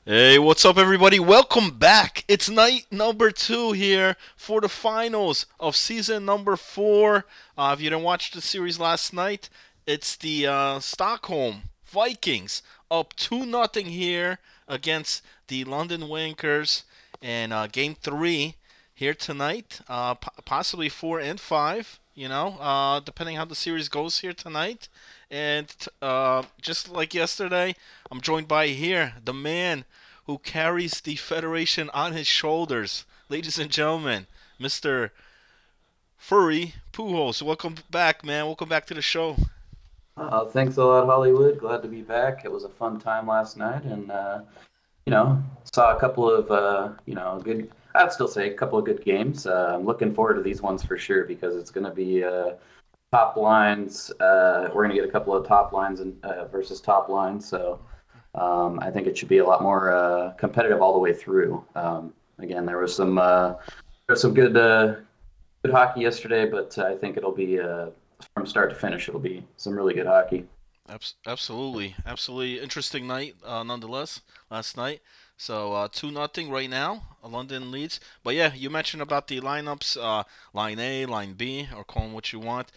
Hey, what's up, everybody? Welcome back. It's night number 2 here for the finals of season number 4. If you didn't watch the series last night, it's the Stockholm Vikings up 2-0 here against the London Wankers. And game 3 here tonight, possibly 4 and 5, depending how the series goes here tonight. And just like yesterday, I'm joined by here the man who carries the Federation on his shoulders. Ladies and gentlemen, Mr. Furry Pujols. Welcome back, man. Welcome back to the show. Thanks a lot, Hollywood. Glad to be back. It was a fun time last night, and saw a couple of good. I'd still say a couple of good games. I'm looking forward to these ones for sure because it's going to be top lines. We're going to get a couple of top lines and versus top lines, so I think it should be a lot more competitive all the way through. Again, there was some good hockey yesterday, but I think it'll be from start to finish. It'll be some really good hockey. Absolutely, absolutely interesting night, nonetheless. Last night, so 2-0 right now. London leads, but yeah, you mentioned about the lineups, line A, line B, or call them what you want.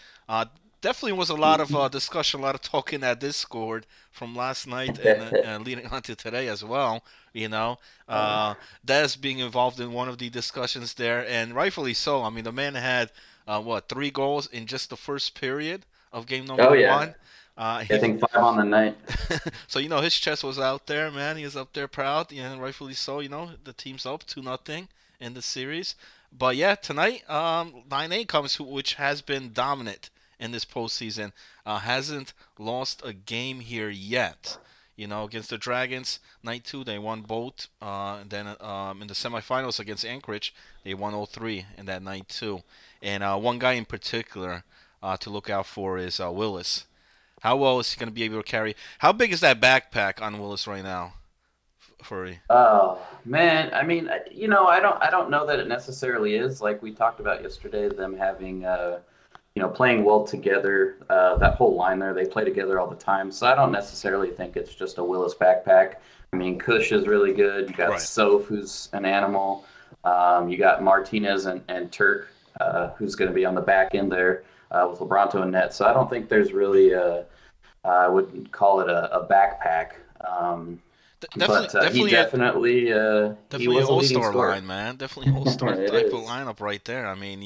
Definitely was a lot of discussion, a lot of talking at Discord from last night and leading on to today as well. You know, Oh, uh, Des being involved in one of the discussions there, and rightfully so. I mean, the man had what 3 goals in just the first period of game number oh yeah, one. I He think five on the night. so his chest was out there, man. He was up there proud, rightfully so. The team's up 2-0 in the series. But yeah, tonight, 9A comes, which has been dominant in this postseason. Hasn't lost a game here yet. Against the Dragons, night two they won both. And then in the semifinals against Anchorage, they won 0-3 in that night too. And one guy in particular to look out for is Willis. How well is he going to be able to carry? How big is that backpack on Willis right now, Furry? Oh man, I mean, I don't know that it necessarily is like we talked about yesterday. Them having, playing well together. That whole line there, they play together all the time. So I don't necessarily think it's just a Willis backpack. I mean, Kush is really good. You got Right. Soph, who's an animal. You got Martinez and Turk, who's going to be on the back end there with Lebronto and net. So I don't think there's really I wouldn't call it a backpack. Definitely, But he definitely, he definitely an was a leading all-star line, scorer. man. Definitely an all-star It type of is. lineup right there. I mean,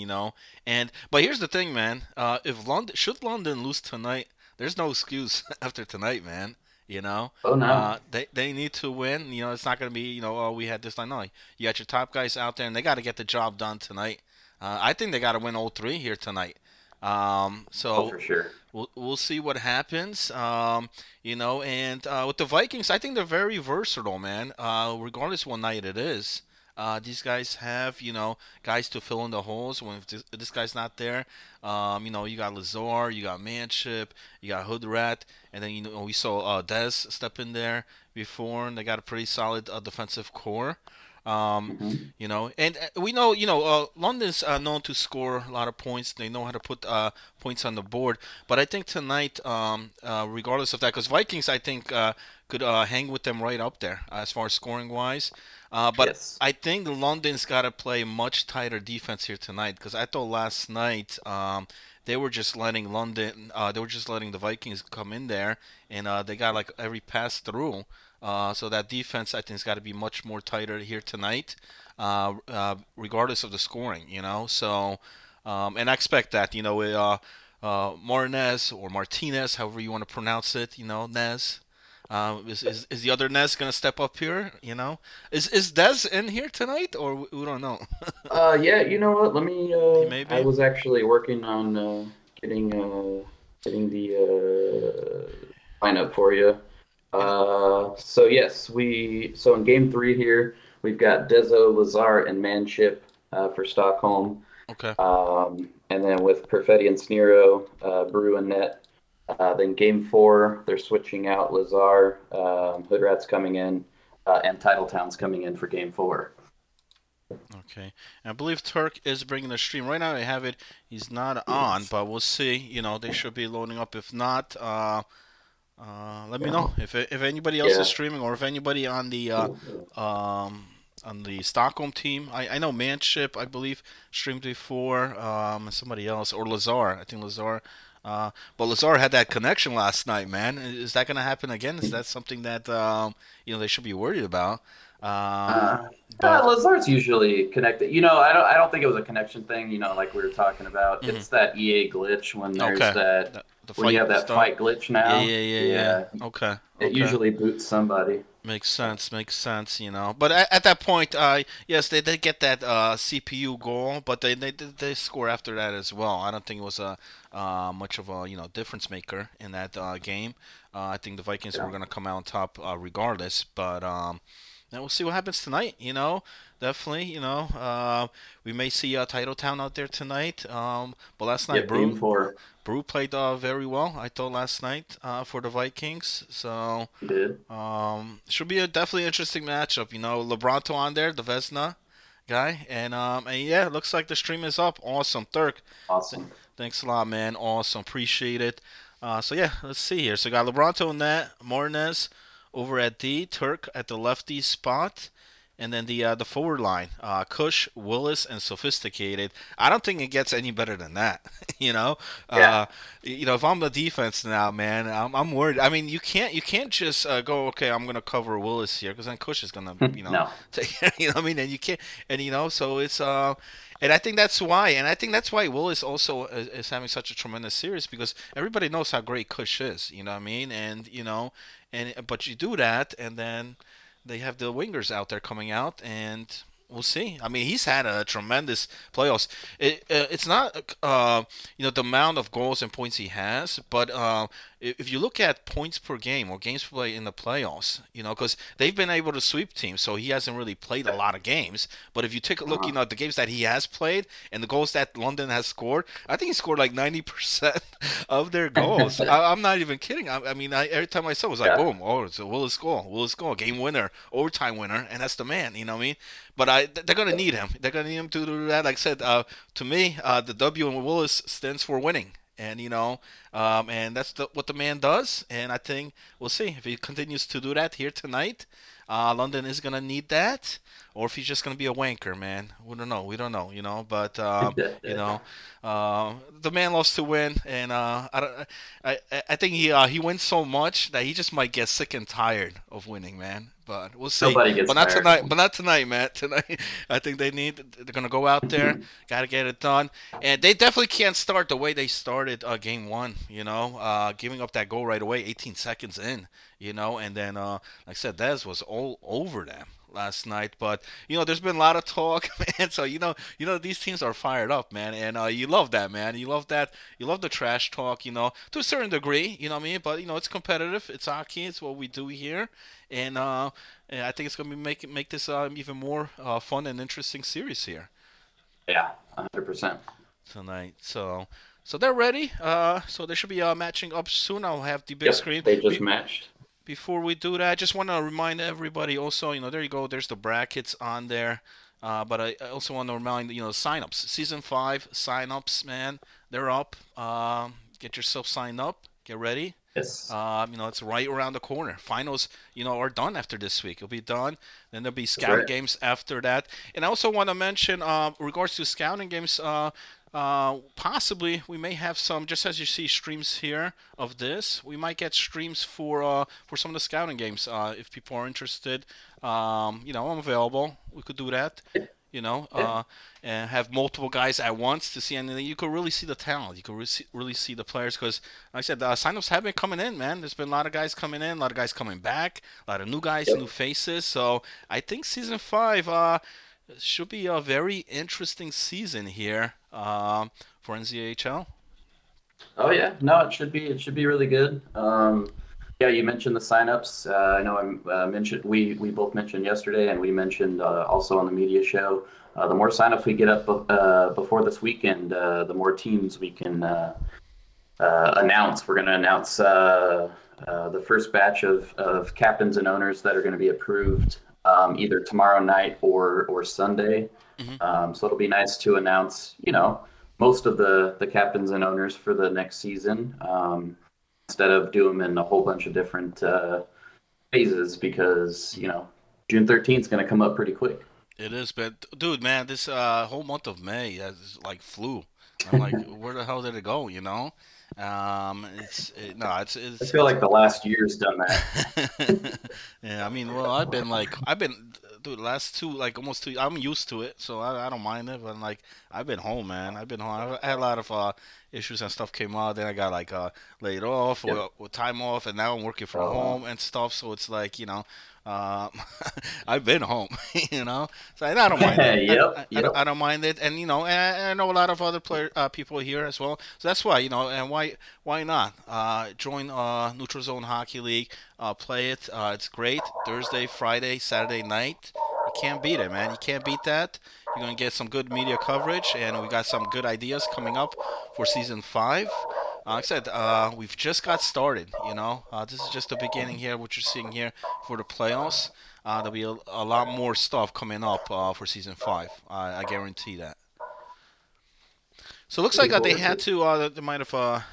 and but here's the thing, man. If London should London lose tonight, there's no excuse after tonight, man. Oh no. They need to win. It's not gonna be oh, we had this line. No, you got your top guys out there, and they got to get the job done tonight. I think they got to win all 3 here tonight. Oh, So for sure. we'll see what happens. And with the Vikings, I think they're very versatile, man. Regardless what night it is, these guys have guys to fill in the holes when if this guy's not there. You got Lazar, you got Manship, you got Hoodrat, and then we saw Dez step in there before, and they got a pretty solid defensive core. Um, Hmm. and we know, London's known to score a lot of points. They know how to put points on the board. But I think tonight, regardless of that, because Vikings, I think, could hang with them right up there as far as scoring wise. But Yes. I think London's got to play much tighter defense here tonight because I thought last night they were just letting they were just letting the Vikings come in there and they got like every pass through. So that defense, I think, has got to be much more tighter here tonight, regardless of the scoring. And I expect that. Martinez or Martinez, however you want to pronounce it. Nez. Is the other Nez gonna step up here? Is Dez in here tonight, or we don't know? Yeah, you know what? Let me He may I be. was actually working on getting getting the lineup for you. And So yes, so in game three here, we've got Dezo, Lazar, and Manship for Stockholm. okay, And then with Perfetti and Snero, Brew and Net. Then game four, they're switching out Lazar, Hoodrat's coming in, and Titletown's coming in for game four. okay. And I believe Turk is bringing the stream right now. I have it. He's not on, Yes. but we'll see. They should be loading up. If not, Let me know Yeah. if anybody else is Yeah. streaming or if anybody um, on the Stockholm team. I know Manship, I believe, streamed before. Somebody else or Lazar. I think Lazar. But Lazar had that connection last night, man. Is that going to happen again? Is that something that they should be worried about? Um, Uh, but Lazard's usually connected. I don't think it was a connection thing. Like we were talking about. mhm. It's that EA glitch when there's Okay, that the when you fight have that stuff. fight glitch Yeah, now. yeah, yeah, yeah. Yeah, Okay, it okay. usually boots somebody. Makes sense, makes sense. But at that point, yes, they did get that CPU goal, but they score after that as well. I don't think it was a much of a difference maker in that game. I think the Vikings were Yeah. gonna come out on top regardless. But now we'll see what happens tonight. Definitely. We may see Titletown out there tonight. But last night, Yep. Game four. Brew played very well. I thought last night for the Vikings. So. He did. Should be a definitely interesting matchup. Lebronto on there, the Vesna guy, and yeah, it looks like the stream is up. Awesome, Turk. Th- Awesome. Thanks a lot, man. Awesome, appreciate it. So yeah, let's see here. So got Lebronto in that, Martinez over at D, Turk at the lefty spot. And then the forward line, Cush, Willis, and Sophisticated. I don't think it gets any better than that. you know, Yeah. uh, if I'm the defense now, man, I'm worried. I mean, you can't just go, okay, I'm gonna cover Willis here because then Cush is gonna No. take, what I mean, and you can't, and so it's and I think that's why Willis also is having such a tremendous series because everybody knows how great Cush is. You know what I mean? And but you do that, and then they have the wingers out there coming out, and we'll see. I mean, he's had a tremendous playoffs. It's not the amount of goals and points he has, but if you look at points per game or games played in the playoffs, because they've been able to sweep teams, so he hasn't really played a lot of games. But if you take a look, Uh-huh. at the games that he has played and the goals that London has scored, I think he scored like 90% of their goals. I'm not even kidding. I mean, every time I saw it, it was like, Yeah. boom, oh, it's a Willis goal, game winner, overtime winner, and that's the man. You know what I mean? But they're gonna need him. They're gonna need him to do that. Like I said, to me, the W in Willis stands for winning. And and that's what the man does. And I think we'll see if he continues to do that here tonight. London is gonna need that, or if he's just gonna be a wanker, man. We don't know. We don't know. But you know, the man loves to win, and I don't. I think he wins so much that he just might get sick and tired of winning, man. But we'll see. Nobody But gets not tired of tonight. him. But not tonight, man. Tonight, I think they're gonna go out there. Got to get it done, and they definitely can't start the way they started game one. Giving up that goal right away, 18 seconds in. And then like I said, Dez was all over them last night. But there's been a lot of talk, man. So these teams are fired up, man, and you love that, man. You love that. You love the trash talk, to a certain degree. You know what I mean? But it's competitive. It's hockey. It's what we do here, and I think it's gonna make this even more fun and interesting series here Yeah. 100%. tonight. So they're ready. So they should be matching up soon. I'll have the big Yep. screen. They just matched. Before we do that, I just want to remind everybody also, there you go, there's the brackets on there. But I also want to remind, signups. Season 5 signups, man, they're up. Get yourself signed up. Get ready. Yes. It's right around the corner. Finals, are done after this week. It'll be done. Then there'll be That's scouting right. games after that. And I also want to mention, regards to scouting games, possibly we may have some. Just as you see streams here of this, we might get streams for some of the scouting games. If people are interested, I'm available. We could do that. You know, Yeah. uh, and have multiple guys at once to see, and then you could really see the talent. You could really see the players because, like I said, signups have been coming in, man. There's been a lot of guys coming in, a lot of guys coming back, a lot of new guys, new Yep. faces. So I think season 5 should be a very interesting season here for NZHL. Oh yeah, no, it should be really good. Yeah, you mentioned the signups. I know I mentioned we both mentioned yesterday, and we mentioned also on the media show. The more signups we get up before this weekend, the more teams we can announce. We're going to announce the first batch of captains and owners that are going to be approved either tomorrow night or Sunday. Hmm. So it'll be nice to announce, most of the captains and owners for the next season. instead of do them in a whole bunch of different phases because June 13th is going to come up pretty quick. It is, but dude, man, this whole month of May has like flew. I'm like, where the hell did it go? You know? No, I feel like the last year's done that. yeah, I mean, well, I've been, dude, last two, like almost two. I'm used to it, so I don't mind it. But like, I've been home, man. I've been home. I had a lot of issues and stuff came out. Then I got like laid off Yep. or time off, and now I'm working from Oh, home wow. and stuff. So it's like, uh, I've been home, you know. So I don't mind it. Yep. Yep. I don't mind it, and and I know a lot of other people here as well. So that's why, and why not join Neutral Zone Hockey League? Play it. It's great. Thursday, Friday, Saturday night. You can't beat it, man. You can't beat that. You're gonna get some good media coverage, and we got some good ideas coming up for season 5. Like I said, we've just got started. This is just the beginning here. What you're seeing here for the playoffs. There'll be a lot more stuff coming up for season 5. I guarantee that. So it looks like Looking they forward to had it. to. They might have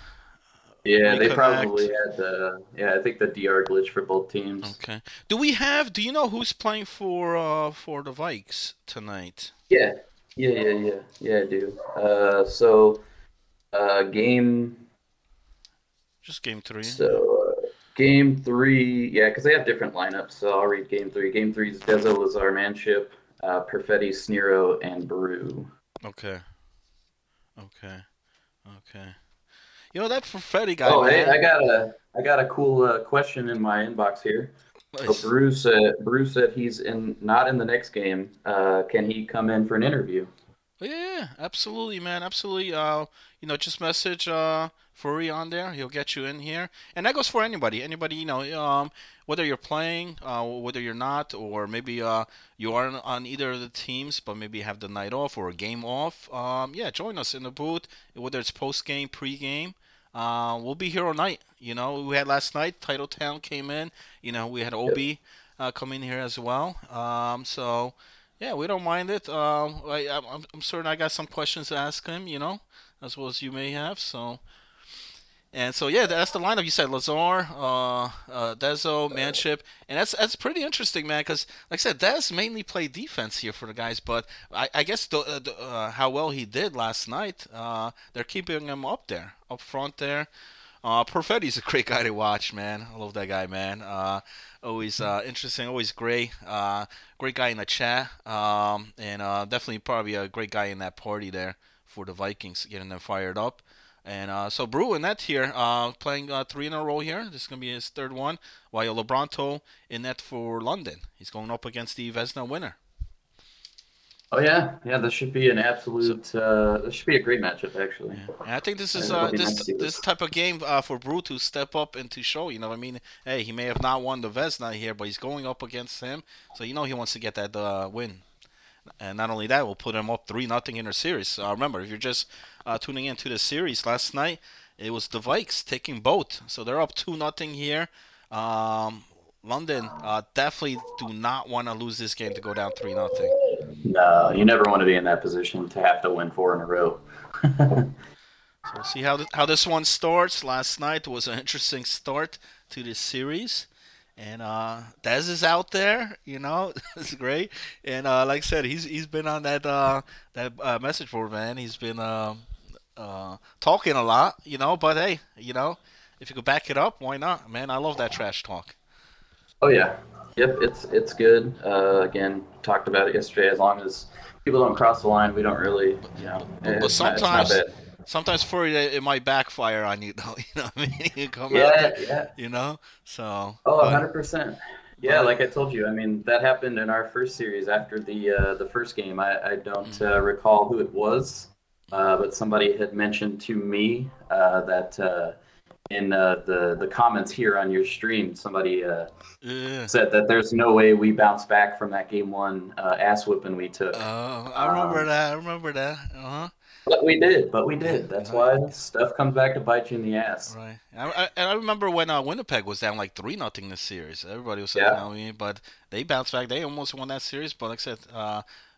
Yeah, they probably reconnect. had yeah, I think the DR glitch for both teams. Okay. Do we have? Do you know who's playing for the Vikes tonight? Yeah. Yeah, I do. Game Just game 3. Yeah. game three, yeah, because they have different lineups. So I'll read game three. Game three is Dezo, Lazar, Manship, Perfetti, Snero, and Brew. Okay. Okay. Okay. That Perfetti guy, Oh, hey, man. I got a cool question in my inbox here. So Nice. Brew said he's in not in the next game. Can he come in for an interview? Oh, yeah, absolutely, man, absolutely. Just message Furry on there. He'll get you in here, and that goes for anybody. Anybody, whether you're playing, whether you're not, or maybe you are on either of the teams, but maybe have the night off or a game off. Yeah, join us in the booth, whether it's post game, pre game. We'll be here all night. We had last night. Titletown came in. We had Yep. Obi come in here as well. So. Yeah, we don't mind it. I'm certain I got some questions to ask him, as well as you may have. So yeah, that's the lineup. You said Lazar, Dezo, Manship, and that's pretty interesting, man. Because like I said, Dez mainly played defense here for the guys, but I guess how well he did last night, they're keeping him up there, up front there. Perfetti's a great guy to watch, man. I love that guy, man. Always interesting, always great. Great guy in the chat, and definitely probably a great guy in that party there for the Vikings, getting them fired up. And so Brew in net here, playing 3 in a row here. This is gonna be his third one. While Lebronto in net for London. He's going up against the Vesna winner. Oh yeah. This should be an So absolute. This should be a great matchup, actually. yeah, and I think this is It'll be nice this to see this this. type of game for Brew to step up and to show. You know what I mean? Hey, he may have not won the Vesna here, but he's going up against him, so he wants to get that win. And not only that, we'll put him up 3-0 in the series. Remember, if you're just tuning into the series last night, it was the Vikes taking both, so they're up 2-0 here. Um, London definitely do not want to lose this game to go down 3-0. No, you never want to be in that position to have to win four in a row. So we'll see how this one starts. Last night was an interesting start to this series. And Dez is out there, it's great. And like I said, he's been on that message board, man. He's been talking a lot, But hey, if you could back it up, why not, man? I love that trash talk. Oh yeah, yep. It's good. Again, talked about it yesterday. As long as people don't cross the line, we don't really, But but it's not sometimes bad. sometimes for you it might backfire on you, though. You know what I mean? You come out there, Yeah. you know. So, Oh, but 100%. Yeah, but like I told you, I mean that happened in our first series after the first game. I don't mm, recall who it was, but somebody had mentioned to me that in the comments here on your stream, somebody yeah. said that there's no way we bounce back from that game one ass whipping we took. I remember that. I remember that. Uh huh. But we did. But we Yeah, did. That's why stuff comes back to bite you in the ass. right. And I remember when Winnipeg was down like 3-0 this series. Everybody was saying, Yeah. but they bounced back. They almost won that series. But like I said,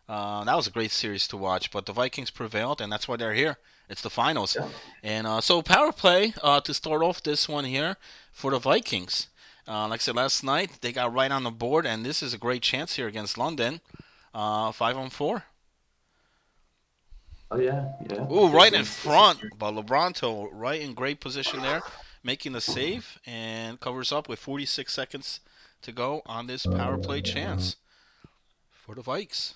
That was a great series to watch, but the Vikings prevailed, and that's why they're here. It's the finals, Yeah. and so power play to start off this one here for the Vikings. Like I said last night, they got right on the board, and this is a great chance here against London. 5-on-4. Oh yeah, yeah. Ooh, Big right in games this front, year. but LeBronto right in great position there, making the save and covers up with 46 seconds to go on this power play chance for the Vikes.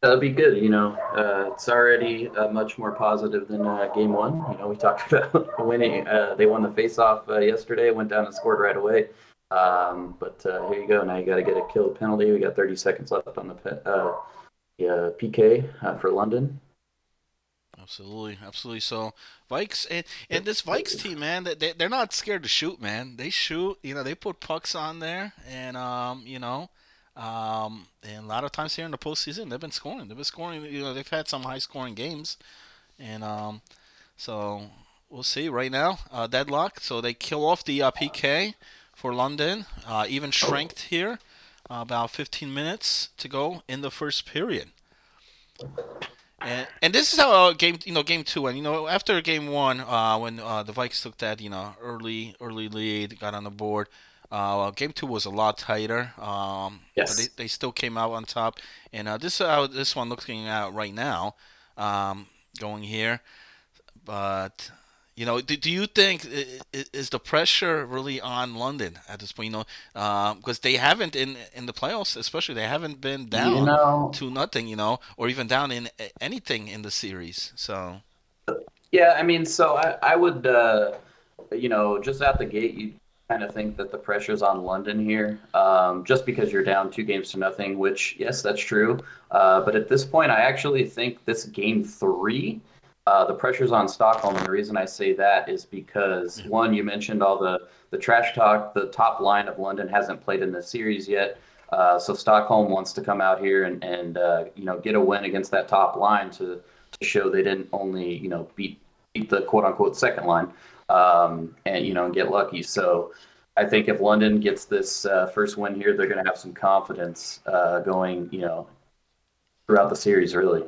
That'll be good. It's already much more positive than game one. We talked about winning. They won the face-off yesterday. Went down and scored right away. But here you go. Now you got to get a kill penalty. We got 30 seconds left on the PK for London. Absolutely, absolutely. So Vikes and this Vikes team, man, they're not scared to shoot, man. They shoot, they put pucks on there, and and a lot of times here in the postseason, they've been scoring. They've been scoring. They've had some high scoring games, and so we'll see. Right now, deadlock. So they kill off the PK for London. Even strength here. About 15 minutes to go in the first period. And this is how game two, and after game one, when the Vikes took that early lead, got on the board. Game two was a lot tighter, but they, Yes. they still came out on top. And this is how this one looking out right now, going here. But do you think is the pressure really on London at this point? Because they haven't in the playoffs, especially they haven't been You down know, 2-0, or even down in anything in the series. So yeah, I mean, so I would, just at the gate, you kind of think that the pressure's on London here, just because you're down 2 games to nothing, which, yes, that's true. But at this point, I actually think this game three, the pressure's on Stockholm. And the reason I say that is because, yeah. one, you mentioned all the trash talk. The top line of London hasn't played in this series yet. So Stockholm wants to come out here and get a win against that top line to show they didn't only beat the quote unquote second line, and get lucky. So I think if London gets this first win here, they're going to have some confidence going throughout the series. Really.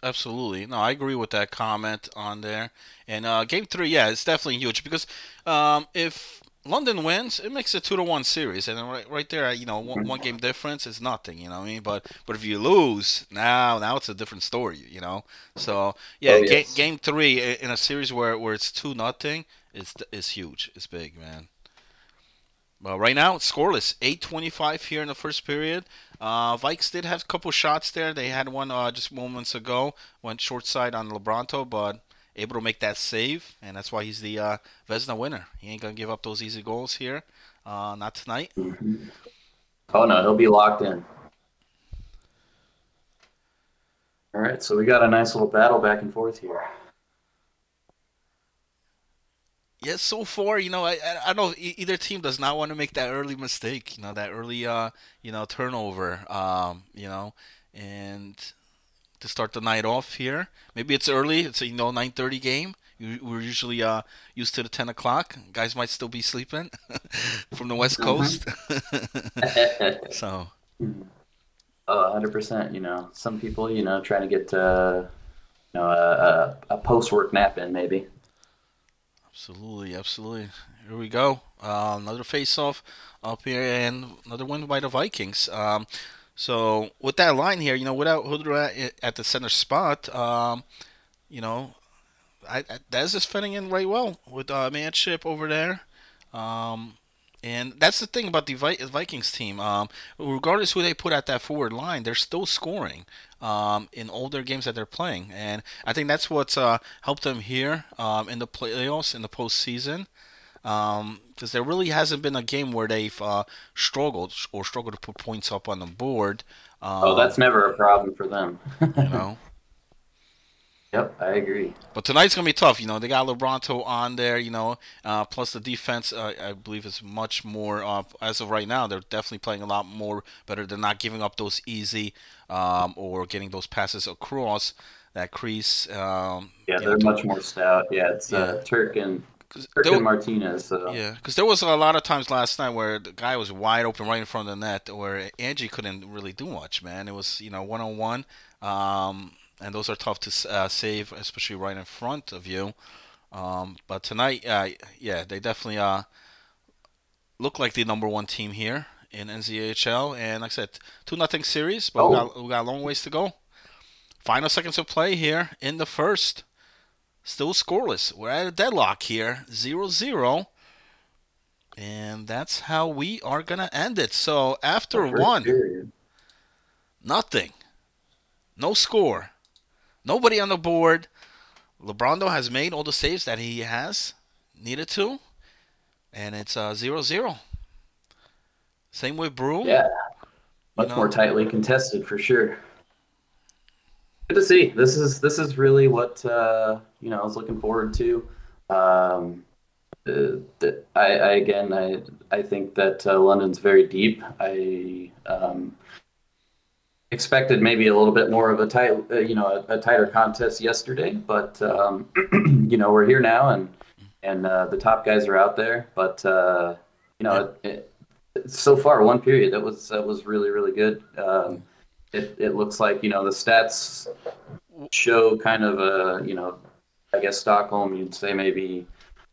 Absolutely. No, I agree with that comment on there. And game three, yeah, it's definitely huge because if London wins, it makes it 2-1 series, and then right there, one game difference is nothing. You know what I mean? But if you lose, now it's a different story. So yeah, Oh game yes. game three in a series where it's 2-0 is huge. It's big, man. Well, right now it's scoreless. 8:25 here in the first period. Vikes did have a couple shots there. They had one just moments ago. Went short side on Lebronto, but able to make that save, and that's why he's the Vesna winner. He ain't gonna give up those easy goals here. Not tonight. Mhm. Oh no, he'll be locked in. All right, so we got a nice little battle back and forth here. Yes, so far, I don't know. Either team does not want to make that early mistake. That early turnover. And to start the night off here. Maybe it's early. It's a 9:30 game. We're usually used to the 10 o'clock. Guys might still be sleeping from the West Mhm. Coast. So 100%. Some people, trying to get a post work nap in maybe. absolutely, absolutely. Here we go. Another face-off up here, and another win by the Vikings. So with that line here, without Hudra at the center spot, you know, Dez is fitting in right well with Manship over there. Um, and that's the thing about the Vikings team. Regardless who they put at that forward line, they're still scoring in all their games that they're playing. And I think that's what's helped them here in the playoffs, in the postseason. Because there really hasn't been a game where they've struggled to put points up on the board. Oh, Um, that's never a problem for them. you know, Yep, I agree. But tonight's gonna be tough. They got Lebronto on there. Plus the defense, I believe, is much more. As of right now, they're definitely playing a lot more better. They're not giving up those easy or getting those passes across that crease. Yeah, they're To much more stout. Yeah, it's yeah, Turk and 'Cause Kirk Martinez. yeah, because there was a lot of times last night where the guy was wide open right in front of the net, where Angie couldn't really do much. Man, it was one on one, and those are tough to save, especially right in front of you. But tonight, yeah, they definitely look like the number one team here in NZHL, and like I said, 2-0 series, but Oh, we got a long ways to go. Final seconds of play here in the first. Still scoreless. We're at a deadlock here, 0-0. And that's how we are going to end it. So the after first one, period. nothing. No score. Nobody on the board. LeBrondo has made all the saves that he has needed to. And it's 0-0. Same with Brew. Yeah, You much more know, tightly contested for sure. Good to see. This is really what I was looking forward to. Um, I again I think that London's very deep. I expected maybe a little bit more of a tight a tighter contest yesterday, but we're here now and the top guys are out there. But yeah. so far one period that was really really good. It looks like the stats show kind of I guess Stockholm, you'd say maybe,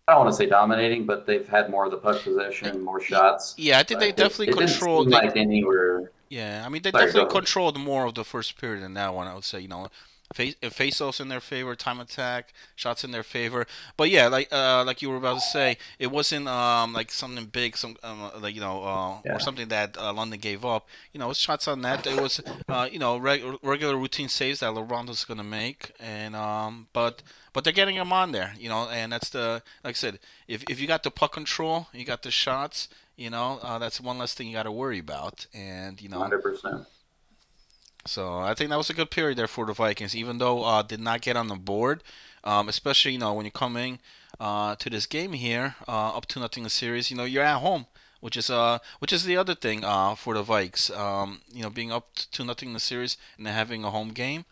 I don't want to say dominating, but they've had more of the puck possession, more shots. Yeah, I think they But it, definitely it didn't control. seem like any were. Yeah, I mean they Sorry, go definitely ahead. controlled more of the first period than that one. I would say, face-offs in their favor, time attack, shots in their favor. But yeah, like you were about to say, it wasn't like something big, some or Yeah, something that London gave up. It was shots on net. It was regular routine saves that LeBron's gonna make, and but they're getting him on there. And that's the like I said, if you got the puck control, you got the shots. That's one less thing you got to worry about. And 100%. so I think that was a good period there for the Vikings, even though did not get on the board. Especially when you're coming to this game here, up to nothing in the series. You're at home, which is the other thing for the Vikes. Being up to nothing in the series and then having a home game.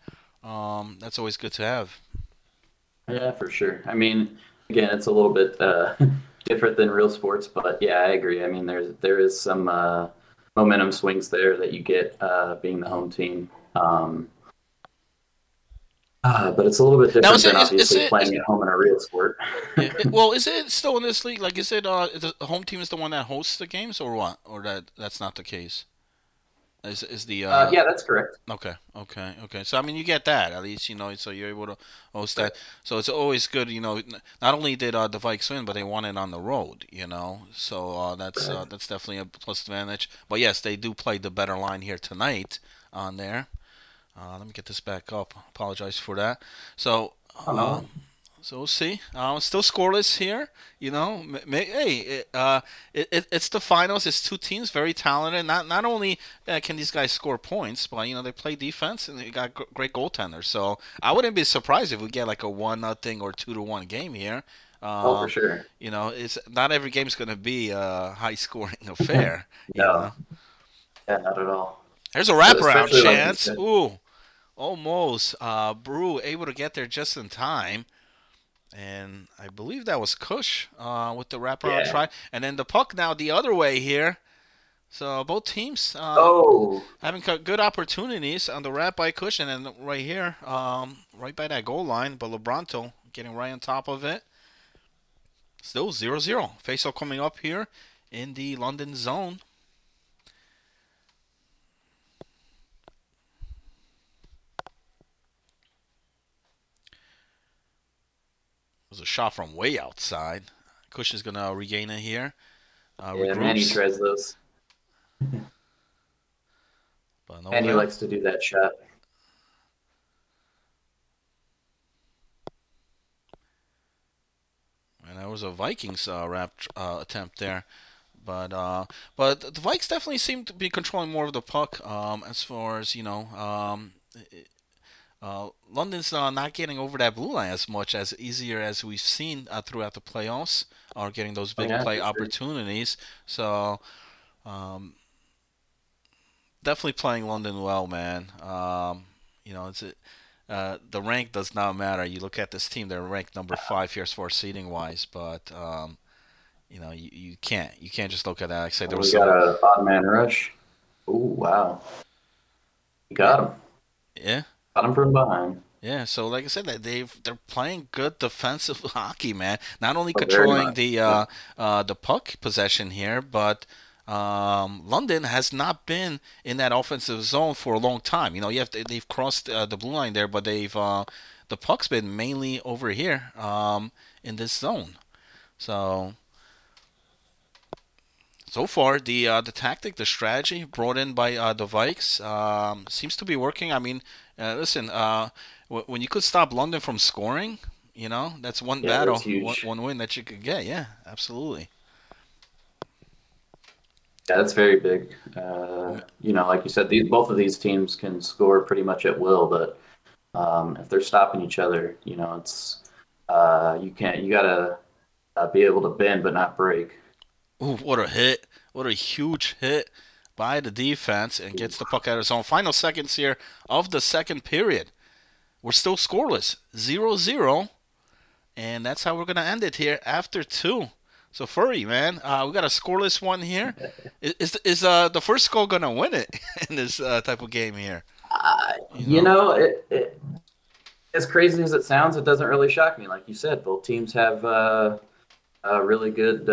That's always good to have. Yeah, for sure. I mean, again, it's a little bit different than real sports, but yeah, I agree. I mean, there is some momentum swings there that you get being the home team. But it's a little bit Now different than obviously is playing at home in a real sport. yeah, well, is it still in this league? Like, is it the home team is the one that hosts the games, or what? Or that's not the case? Is the Yeah, that's correct. Okay, okay, okay. So I mean, you get that at least, so you're able to host Right. that. So it's always good, Not only did the Vikes win, but they won it on the road, So Right. that's definitely a plus advantage. But yes, they do play the better line here tonight on there. Let me get this back up. Apologize for that. So Oh no. so we'll see. Still scoreless here. Hey, it's the finals. It's two teams very talented. Not only can these guys score points, but they play defense and they got great goaltenders. So I wouldn't be surprised if we get like a 1-0 or 2-1 game here. Oh, for Um, sure. it's not every game's going to be a high scoring affair. You No, know, yeah, not at all. there's a wraparound Especially like you chance. said. Ooh, almost. Brew able to get there just in time. And I believe that was Kush with the wraparound Yeah. try. And then the puck now the other way here. So both teams Oh, having good opportunities on the wrap by Kush. And then right here, right by that goal line. But Lebronto getting right on top of it. Still 0-0. Faceoff coming up here in the London zone. It was a shot from way outside. Kush is going to regain it here. yeah, Manny Regroups. tries those. But no Manny avail. likes to do that shot. And there was a Vikings wrap attempt there. But the Vikes definitely seem to be controlling more of the puck as far as London's not getting over that blue line as much as easier as we've seen throughout the playoffs, are getting those Oh big yeah, play for sure. opportunities. So definitely playing London well, man. It's The rank does not matter. You look at this team; they're ranked number five here as far as seeding wise, but you can't just look at that. Like I said, there was We got some. a odd man rush. Oh wow, you Yeah, got him. yeah. Got him from behind. Yeah, so like I said, they're playing good defensive hockey, man. Not only Oh, very controlling much. Yeah. the puck possession here, but London has not been in that offensive zone for a long time. They've crossed the blue line there, but the puck's been mainly over here in this zone. So so far, the tactic, the strategy brought in by the Vikes seems to be working. I mean, listen, when you could stop London from scoring, that's one Yeah, battle, that's one, huge. one win that you could get. Yeah, absolutely. Yeah, that's very big. M- Like you said, both of these teams can score pretty much at will, but if they're stopping each other, it's you gotta be able to bend but not break. Ooh, what a hit! What a huge hit by the defense, and Ooh. gets the puck out of zone. Final seconds here of the second period. We're still scoreless, 0-0. And that's how we're going to end it here after two. So, Furry, man, we got a scoreless one here. Is the first goal going to win it in this type of game here? Uh, You you know? know, as crazy as it sounds, it doesn't really shock me. Like you said, both teams have really good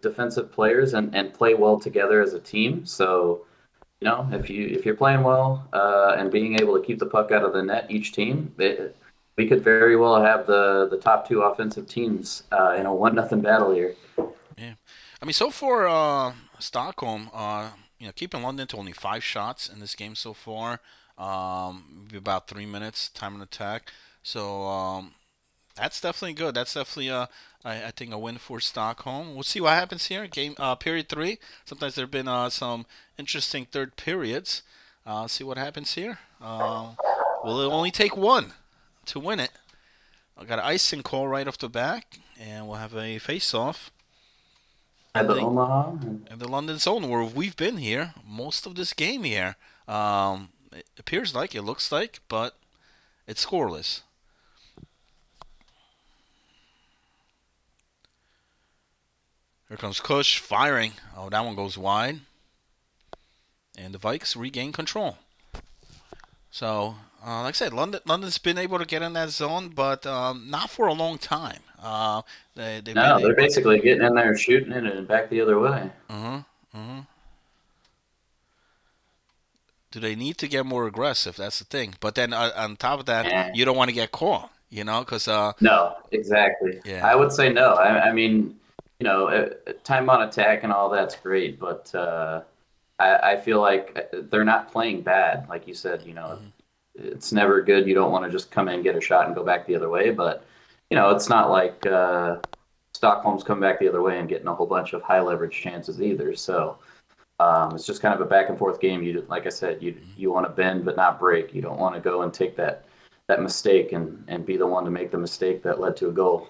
defensive players and play well together as a team. So, if you're playing well and being able to keep the puck out of the net, each team, we could very well have the top two offensive teams in a 1-0 battle here. Yeah. I mean, so far, Stockholm, keeping London to only 5 shots in this game so far. Maybe about 3 minutes time on attack. So, that's definitely good. That's definitely I think a win for Stockholm. We'll see what happens here. Game period three. Sometimes there've been some interesting third periods. See what happens here. Will it only take one to win it? I got an icing call right off the back, and we'll have a face-off At in the the Omaha, London zone where we've been here most of this game here. It appears like, it looks like, but it's scoreless. Here comes Kush firing. Oh, that one goes wide. And the Vikes regain control. So, like I said, London's been able to get in that zone, but not for a long time. They've been no, they're able. basically getting in there, shooting it, and back the other way. Uh-huh, uh-huh. Do they need to get more aggressive? That's the thing. But then on top of that, Eh. you don't want to get caught, because No, exactly. I yeah. would say no. I mean, time on attack and all that's great, but I feel like they're not playing bad. Like you said, Mhm. it's never good. You don't want to just come in, get a shot, and go back the other way. But it's not like Stockholm's come back the other way and getting a whole bunch of high leverage chances either. So it's just kind of a back and forth game. Like I said, you want to bend but not break. You don't want to go and take that mistake and be the one to make the mistake that led to a goal.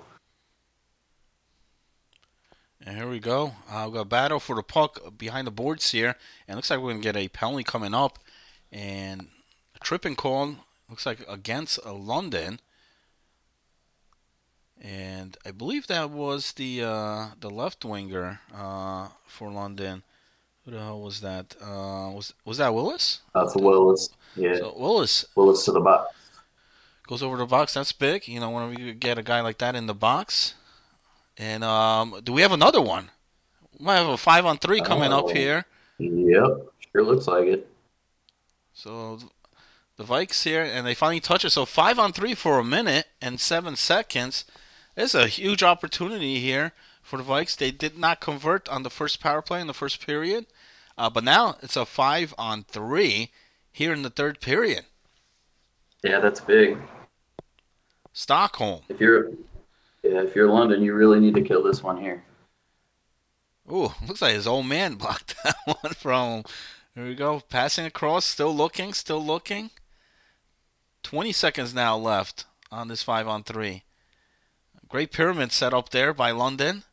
And here we go. We've got a battle for the puck behind the boards here. And looks like we're going to get a penalty coming up. And a tripping call, looks like against London. And I believe that was the left winger for London. Who the hell was that? Was that Willis? For Willis, yeah, So Willis Willis to the box. goes over the box. That's big. Whenever you get a guy like that in the box. And do we have another one? We might have a 5-on-3 coming up Oh, here. yep, sure looks like it. So the Vikes here, and they finally touch it. So 5-on-3 for a minute and 7 seconds. There's a huge opportunity here for the Vikes. They did not convert on the first power play in the first period, but now it's a 5-on-3 here in the third period. Yeah, that's big. Stockholm. If you're Yeah, if you're London, you really need to kill this one here. Ooh, looks like his old man blocked that one from him. Here we go. Passing across, still looking, still looking. 20 seconds now left on this 5-on-3. Great pyramid set up there by London.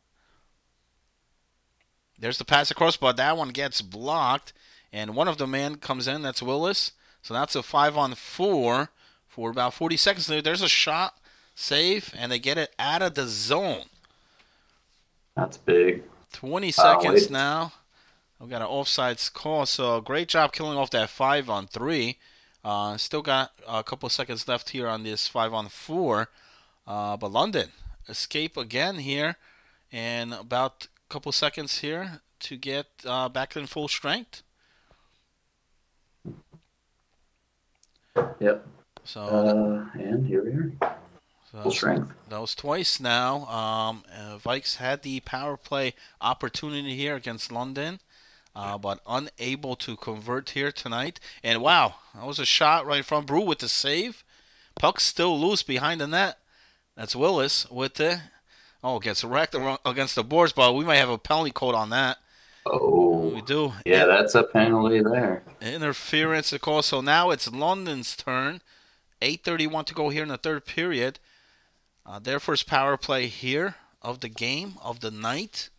There's the pass across, but that one gets blocked. And one of the men comes in, that's Willis. So that's a 5-on-4 for about 40 seconds. There's a shot, save, and they get it out of the zone. That's big. 20 Wow, seconds wait. now. We got an offsides call, so great job killing off that 5-on-3. Still got a couple seconds left here on this 5-on-4. But London escape again here, and about a couple seconds here to get back in full strength. Yep. So And here we are. that Full was, strength. that was twice now. Vikes had the power play opportunity here against London, but unable to convert here tonight. And wow, that was a shot right from Brew with the save. Puck still loose behind the net. That's Willis with the gets wrecked against the boards, but we might have a penalty code on that. We Oh, do. yeah, that's a penalty there. Interference, of course. So now it's London's turn. 8:31 to go here in the third period. Their first power play here of the game, of the night.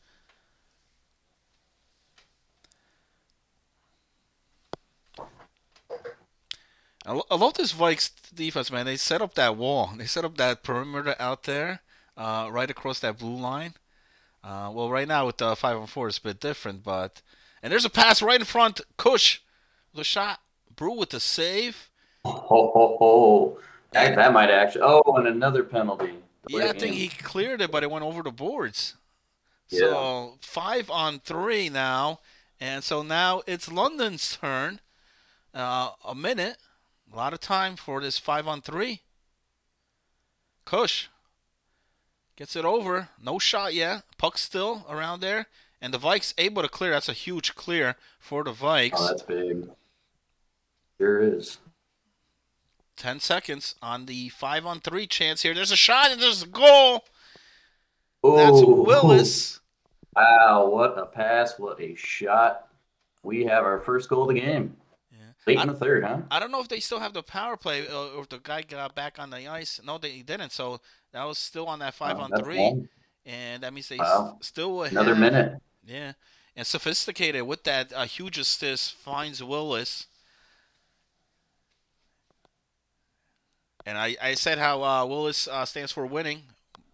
I love this Vikes defense, man. They set up that wall. They set up that perimeter out there, right across that blue line. Well, right now with the 5-on-4, it's a bit different, but and there's a pass right in front. Kush, the shot. Brew with the save, Ho, ho, ho. and That might actually. Oh, and another penalty. yeah, I Delay think he game. cleared it, but it went over the boards. Yeah. So 5-on-3 now, and so now it's London's turn. A minute, a lot of time for this 5-on-3. Kush gets it over, no shot yet. Puck still around there, and the Vikes able to clear. That's a huge clear for the Oh, Vikes. that's big. Sure is. 10 seconds on the 5-on-3 chance here. There's a shot and there's a goal. That's Oh, Willis. wow. What a pass. What a shot. We have our first goal of the game. Yeah. Late I, in the third, huh? I don't know if they still have the power play or if the guy got back on the ice. No, they didn't. So that was still on that five Oh, on that's three, long. and that means they Wow. still will Another have, minute. yeah, and sophisticated with that huge assist finds Willis. And I said how Willis stands for winning.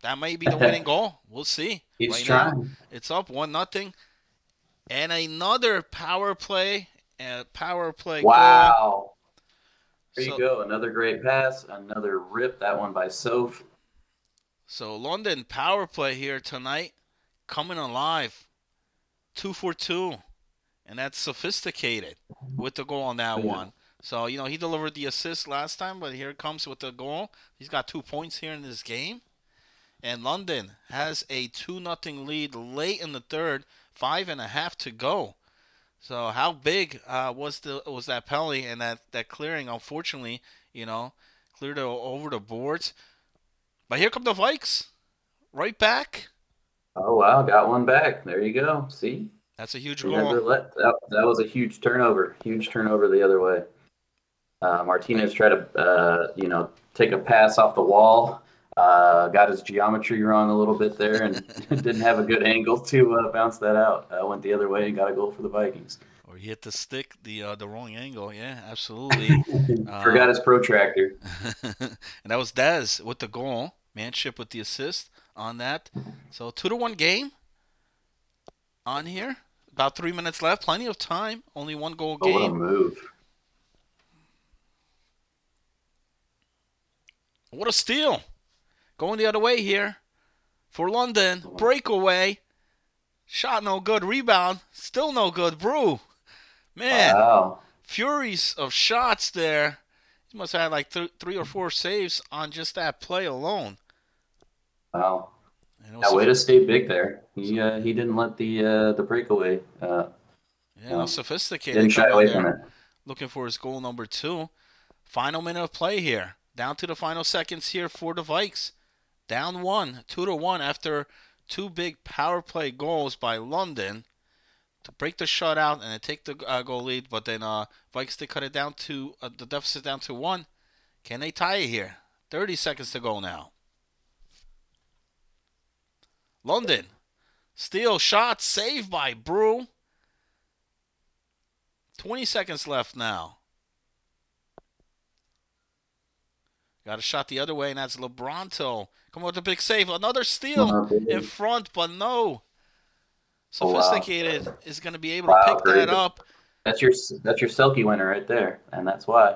That may be the winning goal. We'll see. He's Right now, trying. it's up 1-0, and another power play goal. Wow. There you So go. Another great pass. Another rip. That one by Soph. so London power play here tonight, coming alive, 2 for 2, and that's sophisticated with the goal on that Yeah. one. So he delivered the assist last time, but here it comes with the goal. He's got 2 points here in this game, and London has a 2-0 lead late in the third, 5.5 to go. So how big was that penalty and that clearing? Unfortunately, cleared it over the boards. But here come the Vikes, right back. Oh, wow. Got one back. There you go. See? That's a huge We goal. never let that was a huge turnover. Huge turnover the other way. Martinez tried to, take a pass off the wall. Got his geometry wrong a little bit there and didn't have a good angle to bounce that out. Went the other way and got a goal for the Vikings. Or he hit the stick the wrong angle. Yeah, absolutely. Forgot Um, his protractor. and that was Dez with the goal. Manship with the assist on that. So 2-1 game on here. About 3 minutes left. Plenty of time. Only one goal Oh, what a game. move. What a steal. Going the other way here for London. Breakaway. Shot no good. Rebound. Still no good. Brew. Man. Wow. Furies of shots there. He must have had like 3 or 4 saves on just that play alone. Wow. And it was That way to stay big there. He didn't let the breakaway. sophisticated Didn't shy coming away from there, it. looking for his goal number 2. Final minute of play here. Down to the final seconds here for the Vikes. Down 2-1 after 2 big power play goals by London to break the shutout and then take the goal lead. But then Vikes to cut it down to the deficit down to 1. Can they tie it here? 30 seconds to go now. London. Steal shot saved by Brew. 20 seconds left now. Got a shot the other way, and that's Lebronto. Come on with a big save. Another steal Oh, in dude. front, but no. Oh, wow. Sophisticated is going to be able to Wow, pick that great. up. That's your Selkie winner right there, and that's why.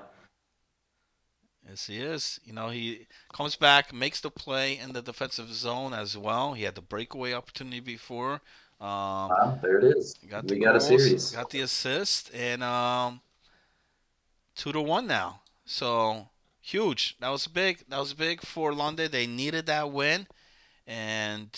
Yes, he is. He comes back, makes the play in the defensive zone as well. He had the breakaway opportunity before. Um, Wow, there it is. got the We got a goals, series. got the assist, and 2-1 now. So huge. That was big. That was big for London. They needed that win, and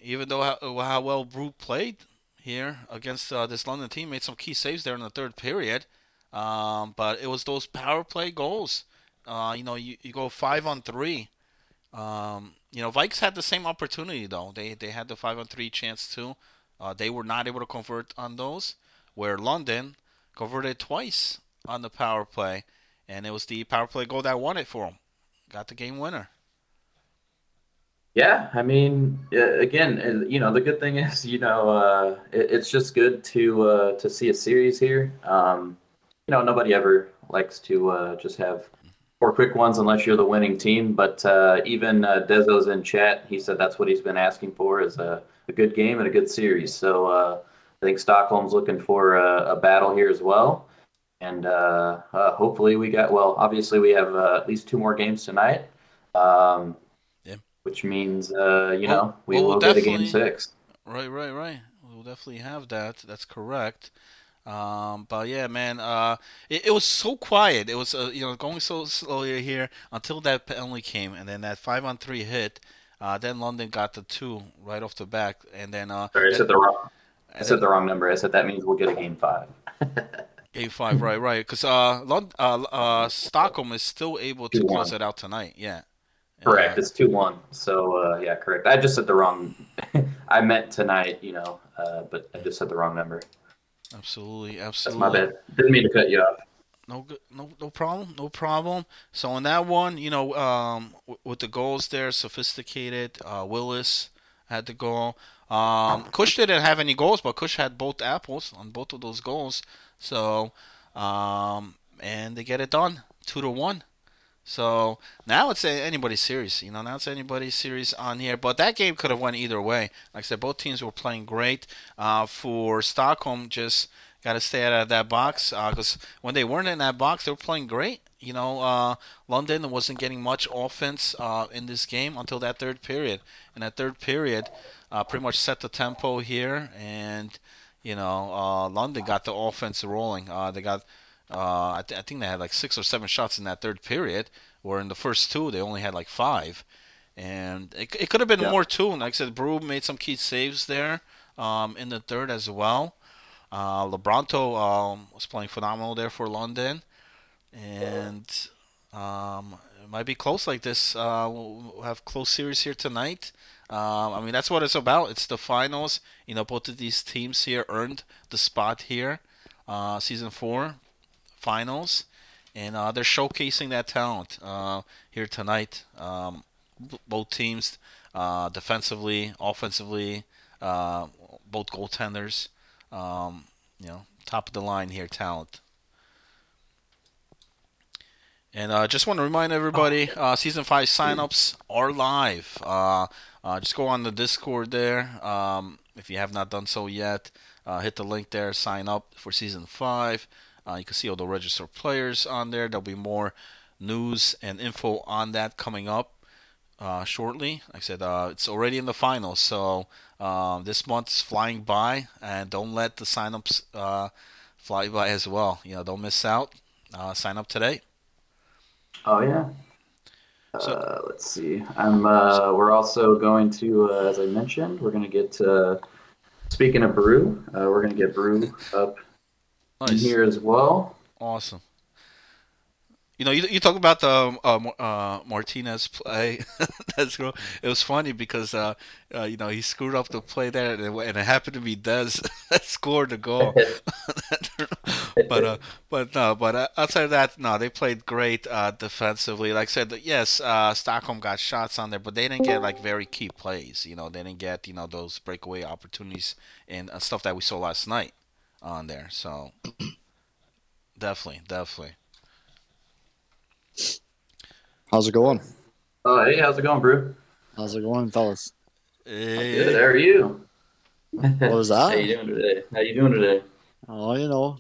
even though how well Brute played here against this London team, made some key saves there in the third period. But it was those power play goals. You go 5-on-3. Vikes had the same opportunity though. They had the 5-on-3 chance too. They were not able to convert on those. Where London converted twice on the power play, and it was the power play goal that won it for them. Got the game winner. Yeah, I mean, again, the good thing is, it's just good to see a series here. Nobody ever likes to just have four quick ones unless you're the winning team. But even Dezo's in chat. He said that's what he's been asking for is a good game and a good series. So I think Stockholm's looking for a battle here as well. And hopefully obviously we have at least two more games tonight. Um, Yeah. which means we We'll will get a game definitely. six. Right. We'll definitely have that. That's correct. But yeah, man, it was so quiet. It was going so slowly here until that penalty came, and then that 5-on-3 hit. Then London got the two right off the back, and then Sorry, that I and said then the wrong number. I said that means we'll get a game five. game five, right, because Stockholm is still able to Two close one. it out tonight. Yeah, Correct. It's 2-1. So yeah, correct. I just said the wrong. I meant tonight, but I just said the wrong number. absolutely, That's my absolutely. bad. Didn't mean to cut you off. No good, no problem, no problem. So on that one, with the goals there, sophisticated. Willis had the goal. Kush didn't have any goals, but Kush had both apples on both of those goals. So, and they get it done, 2-1. So now it's anybody's series. Now it's anybody's series on here. But that game could have went either way. Like I said, both teams were playing great. For Stockholm, just got to stay out of that box because when they weren't in that box, they were playing great. London wasn't getting much offense in this game until that third period. And that third period pretty much set the tempo here. And, London got the offense rolling. They got I think they had like 6 or 7 shots in that third period, where in the first two they only had like 5, and it could have been Yeah. more too. Like I said, Brew made some key saves there in the third as well. Lebronto was playing phenomenal there for London, and it might be close like this. We'll have close series here tonight. I mean, that's what it's about. It's the finals. Both of these teams here earned the spot here, season 4 finals, and they're showcasing that talent here tonight. Both teams, defensively, offensively, both goaltenders, top of the line here talent. And just want to remind everybody, season 5 signups are live. Just go on the Discord there. If you have not done so yet, hit the link there, sign up for season 5. You can see all the registered players on there. There'll be more news and info on that coming up shortly. Like I said, it's already in the finals, so this month's flying by, and don't let the signups fly by as well. Don't miss out. Sign up today. Oh yeah. So, Let's see. We're also going to, as I mentioned, we're going to get. Speaking of Brew, we're going to get Brew up in nice, here as well. awesome. You talk about the Martinez play. That's cool. It was funny because he screwed up the play there, and it happened to be Dez that scored the goal. but outside of that, no, they played great defensively. Like I said, yes, Stockholm got shots on there, but they didn't get like very key plays. They didn't get those breakaway opportunities and stuff that we saw last night on there. So definitely. How's it going? Oh, hey, how's it going, Brew? How's it going, fellas? Good. Hey, How are you? What was How that? you doing today? How you doing today? Oh,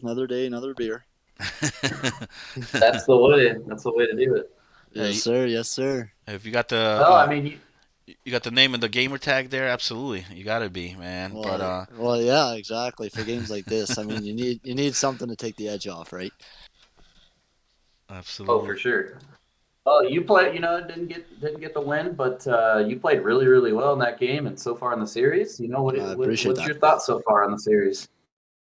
another day, another beer. That's the way. That's the way to do it. Yes, hey, sir. Yes, sir. if you got the Well, I mean, you got the name and the gamer tag there, absolutely, you gotta be, man. But Yeah, exactly. For games like this, I mean, you need something to take the edge off, right? oh, absolutely, for sure. Oh, you play. Didn't get the win, but you played really, really well in that game, and so far in the series. I appreciate What's that. your thoughts so far on the series?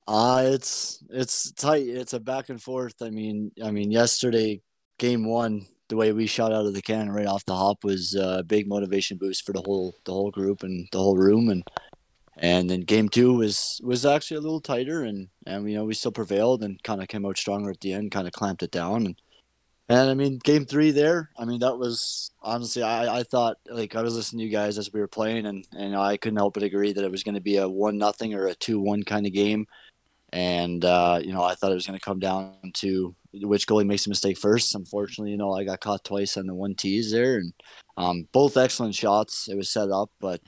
It's tight. It's a back and forth. I mean, yesterday, game one, the way we shot out of the can right off the hop was a big motivation boost for the whole group and the whole room, and then game two was actually a little tighter, and we still prevailed and kind of came out stronger at the end, kind of clamped it down, and I mean game three there. I mean that was honestly I thought like I was listening to you guys as we were playing, and I couldn't help but agree that it was going to be a 1-0 or a 2-1 kind of game, and I thought it was going to come down to which goalie makes a mistake first. Unfortunately, I got caught twice on the one tees there, and both excellent shots. It was set up, but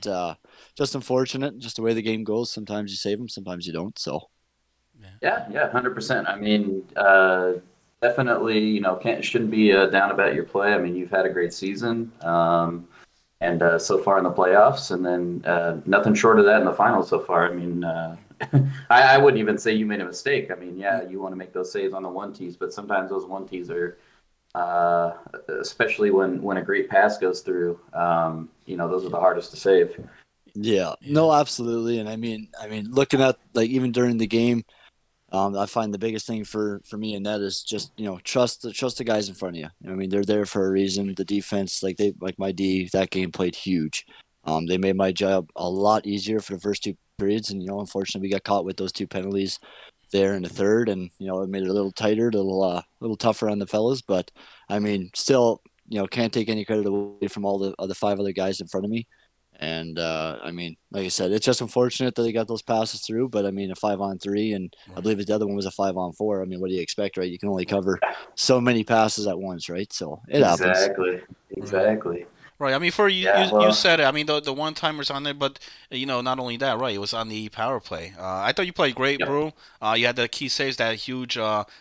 just unfortunate, just the way the game goes. Sometimes you save them, sometimes you don't. So yeah, Yeah, 100%. I mean, definitely, can't shouldn't be down about your play. I mean, you've had a great season, and so far in the playoffs, and then nothing short of that in the finals so far. I mean, I wouldn't even say you made a mistake. I mean, yeah, you want to make those saves on the one tees, but sometimes those one tees are, uh, especially when a great pass goes through, those are the hardest to save. yeah, yeah, no, absolutely. And I mean, looking at like even during the game. I find the biggest thing for me and that is just trust the guys in front of you. I mean they're there for a reason. The defense like my D that game played huge. They made my job a lot easier for the first two periods, and unfortunately we got caught with those two penalties there in the third, and it made it a little tighter, a little tougher on the fellas. But I mean still can't take any credit away from all the five other guys in front of me. And I mean, like I said, it's just unfortunate that they got those passes through. But I mean, a 5-on-3, and I right, believe the other one was a 5-on-4. I mean, what do you expect, right? You can only cover so many passes at once, right? So it happens. Exactly, right. exactly. Right. I mean, for you, Yeah, you well, said it. I mean, the one timers on there, but not only that, right? It was on the power play. I thought you played great, yep. bro. You had the key saves, that huge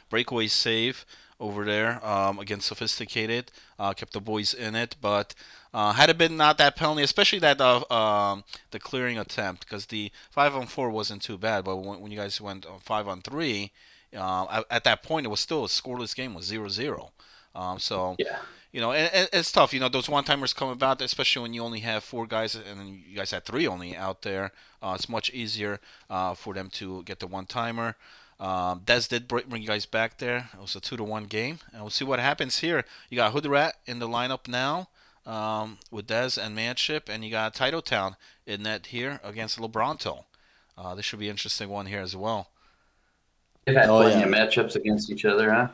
breakaway save over there against Sophisticated. Kept the boys in it, but had it been not that penalty, especially that the clearing attempt, because the 5-on-4 wasn't too bad, but when you guys went 5-on-3, at that point it was still a scoreless game, it was 0-0. So Yeah. and it's tough. Those one timers come about, especially when you only have four guys and then you guys had three only out there. It's much easier for them to get the one timer. Des did bring you guys back there. It was a 2-1 game, and we'll see what happens here. You got Hoodrat in the lineup now with Des and Manship, and you got Titletown in net here against Lebronto. This should be an interesting one here as well. They've had Oh plenty of yeah, matchups against each other, huh?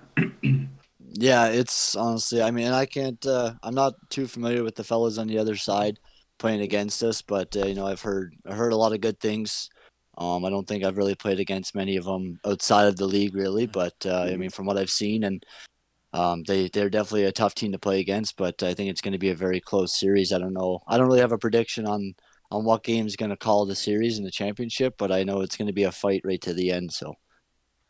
yeah. It's honestly, I mean, I can't. I'm not too familiar with the fellas on the other side playing against us, but I've heard a lot of good things. I don't think I've really played against many of them outside of the league, really. But I Mhm. mean, from what I've seen, and they're definitely a tough team to play against, but I think it's going to be a very close series. I don't know. I don't really have a prediction on what game is going to call the series in the championship, but I know it's going to be a fight right to the end. So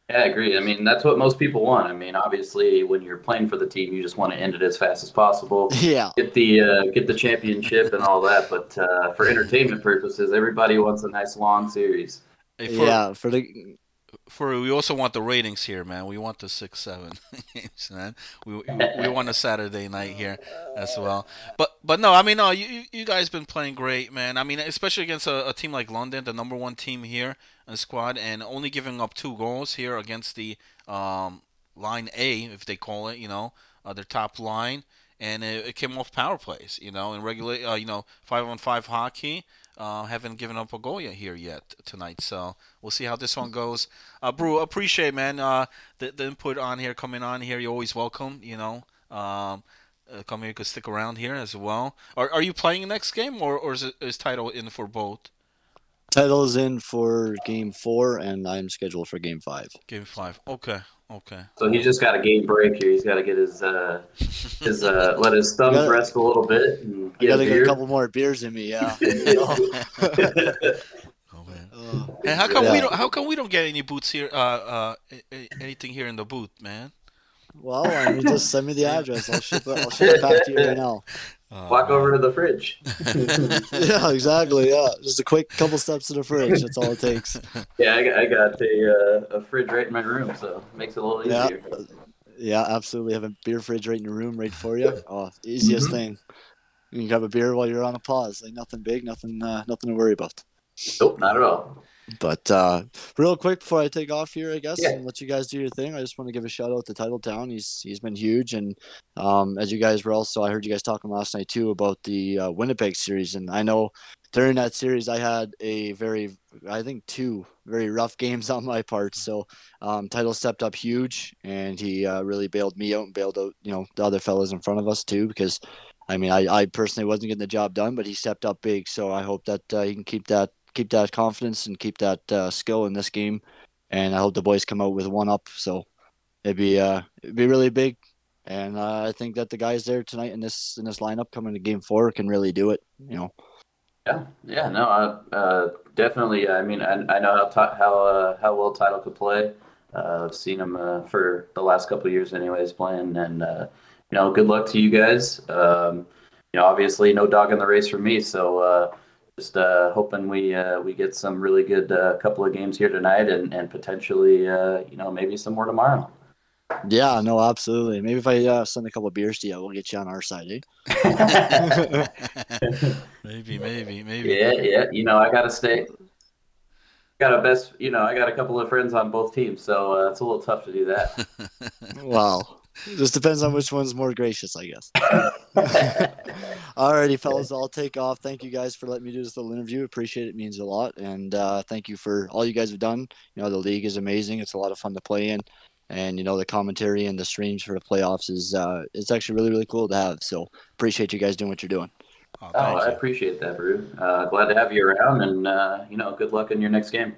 Yeah, I agree. I mean, that's what most people want. I mean, obviously, when you're playing for the team, you just want to end it as fast as possible, yeah, get the championship and all that. But for entertainment purposes, everybody wants a nice long series. Hey, yeah. for we also want the ratings here, man. We want the 6-7 games, man. We want a Saturday night here as well. But no, I mean no, you guys been playing great, man. I mean especially against a team like London, the number one team here in the squad, and only giving up 2 goals here against the line A, if they call it, their top line, and it came off power plays, in regular, 5-on-5 hockey. Haven't given up a goal yet tonight, so we'll see how this one goes. Brew, appreciate, man, the input on here, coming on here. You're always welcome, come here, you could stick around here as well. Are you playing the next game, or is title in for both? Title's in for game 4, and I'm scheduled for game 5. Game 5. Okay. Okay. So he's just got a game break here. He's got to get his let his I thumbs got rest a little bit and I get got a to get a couple beer. more beers in me. Yeah, there you go. Oh man. Uh, Hey, yeah. how come we don't get any boots here? Anything here in the booth, man? Well, I mean, just send me the Yeah. address. I'll ship it back to you right now. Oh Walk over man. to the fridge. Yeah, exactly. Yeah, just a quick couple steps to the fridge. That's all it takes. Yeah, I got a fridge right in my room, so it makes it a little Yeah, easier. yeah, absolutely. Have a beer fridge right in your room, right for you. Oh, easiest Hmm. thing. You can have a beer while you're on a pause. Like nothing big, nothing to worry about. Nope, not at all. But real quick before I take off here, I guess, Yeah. and let you guys do your thing, I just want to give a shout out to Titletown. He's been huge, and as you guys were also, I heard you guys talking last night too about the Winnipeg series, and I know during that series I had I think 2 very rough games on my part. So Title stepped up huge, and he really bailed me out and bailed out, the other fellas in front of us too, because I mean, I personally wasn't getting the job done, but he stepped up big. So I hope that he can keep that confidence and keep that skill in this game. And I hope the boys come out with one up. So it'd be really big. And I think that the guys there tonight in this lineup coming to game 4 can really do it. Yeah, yeah, no, definitely. I mean, I know how well Title could play. I've seen him for the last couple of years, anyways, playing, and good luck to you guys. Obviously, no dog in the race for me, so just hoping we get some really good couple of games here tonight, and potentially, maybe some more tomorrow. Yeah, no, absolutely. Maybe if I send a couple of beers to you, we'll get you on our side, Maybe. Yeah, yeah. I gotta stay. I got a couple of friends on both teams, so it's a little tough to do that. Wow. Just depends on which one's more gracious, I guess. Alrighty, fellas, I'll take off. Thank you guys for letting me do this little interview. Appreciate it. It means a lot. And thank you for all you guys have done. The league is amazing. It's a lot of fun to play in. And the commentary and the streams for the playoffs is it's actually really, really cool to have. So appreciate you guys doing what you're doing. Oh, Oh, thank I you. appreciate that, Brew. Glad to have you around, and good luck in your next game.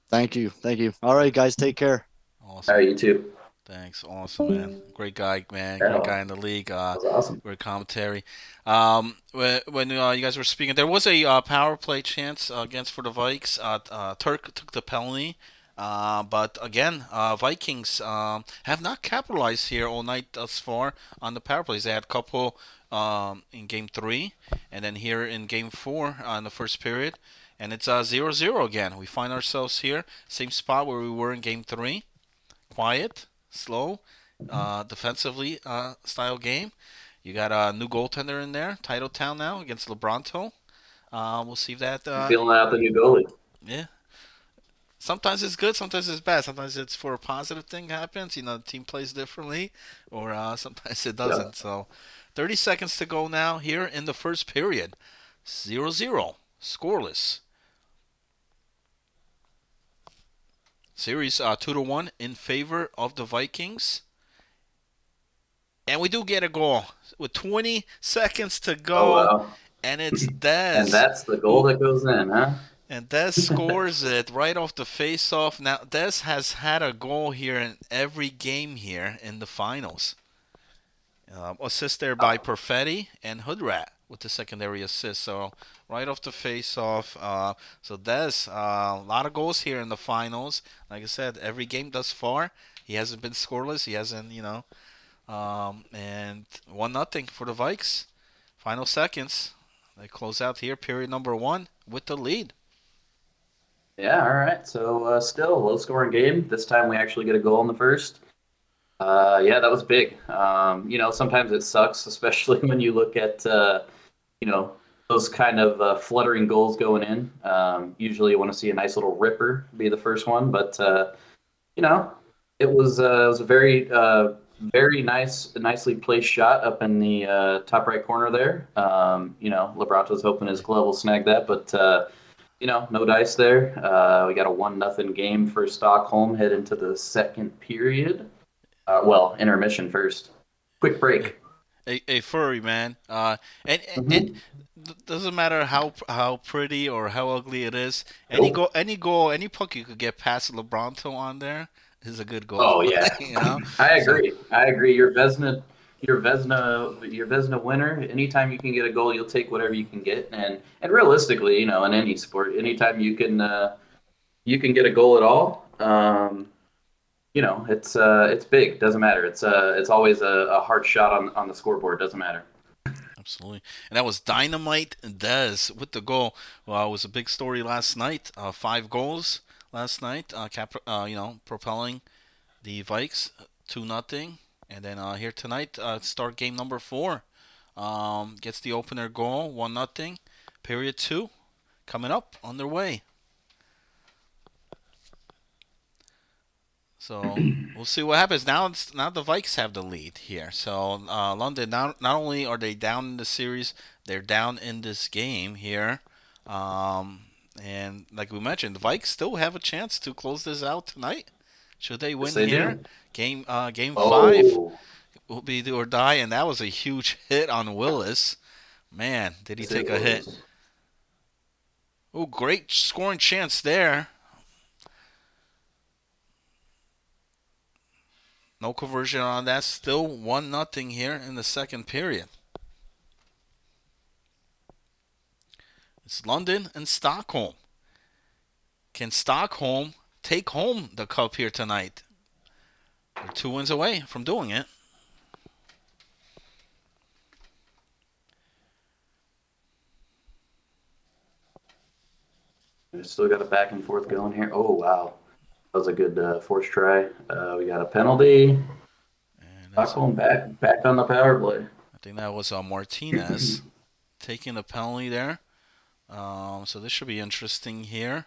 Thank you. Thank you. All right, guys, take care. All Awesome. right, you too. Thanks. Awesome, man. Great guy, man. Yeah, Great that guy in the league. was awesome. Great commentary. When you guys were speaking, there was a power play chance against for the Vikes. Turk took the penalty. But again, Vikings have not capitalized here all night thus far on the power plays. They had a couple in game 3, and then here in game 4 in the first period. And it's 0-0 again. We find ourselves here, same spot where we were in game 3. Quiet, slow, defensively style game. You got a new goaltender in there, Titletown now against Lebronto. We'll see if that. Feeling out the new goalie. Yeah. Sometimes it's good, sometimes it's bad. Sometimes it's for a positive thing happens. The team plays differently, or sometimes it Yeah. doesn't. So, 30 seconds to go now here in the first period. 0-0, scoreless. Series 2-1 in favor of the Vikings. And we do get a goal with 20 seconds to Oh go, wow. and it's And Dez that's the goal who that goes in, huh? and Dez scores it right off the face-off. Now Dez has had a goal here in every game here in the finals. Assist there by Oh, Perfetti and Hoodrat with the secondary assist. So right off the face-off. So Dez, a lot of goals here in the finals. Like I said, every game thus far, he hasn't been scoreless. He hasn't, and 1-0 for the Vikes. Final seconds. They close out here, period number 1, with the lead. yeah. All right. So still low scoring game. This time we actually get a goal in the first. Yeah, that was big. Sometimes it sucks, especially when you look at you know those kind of fluttering goals going in. Usually, you want to see a nice little ripper be the first one, but you know, it was a very nicely placed shot up in the top right corner there. Lebronto's hoping his glove will snag that, but no dice there. We got a 1-0 game for Stockholm. Head into the second period. Intermission first. Quick break. a furry man. And it Hmm. doesn't matter how pretty or how ugly it is. Nope. Any goal, any puck you could get past LeBronto on there is a good goal. Oh yeah, You know. I So agree. I agree. Your Vesna winner. Anytime you can get a goal, you'll take whatever you can get. And realistically, in any sport, anytime you can get a goal at all, it's big. Doesn't matter. It's always a hard shot on the scoreboard. Doesn't matter. absolutely. And that was Dynamite Dez with the goal. Well, it was a big story last night. 5 goals last night. Propelling the Vikes 2-0. And then here tonight, start game number 4. Gets the opener goal, 1-0. Period 2 coming up on their way. So we'll see what happens. Now the Vikes have the lead here. So London, not only are they down in the series, they're down in this game here. Um, and like we mentioned, the Vikes still have a chance to close this out tonight. Should they Yes, win they here, do. game 5 Oh, will be do or die. And that was a huge hit on Willis. Man, did he yes, it take a hit? was. Oh, great scoring chance there. No conversion on that. Still 1-0 here in the second period. It's London and Stockholm. Can Stockholm take home the cup here tonight? They're 2 wins away from doing it. We still got a back and forth going here. Oh wow, that was a good force try. We got a penalty. And that's Stockholm back on the power play. I think that was Martinez taking the penalty there. So this should be interesting here.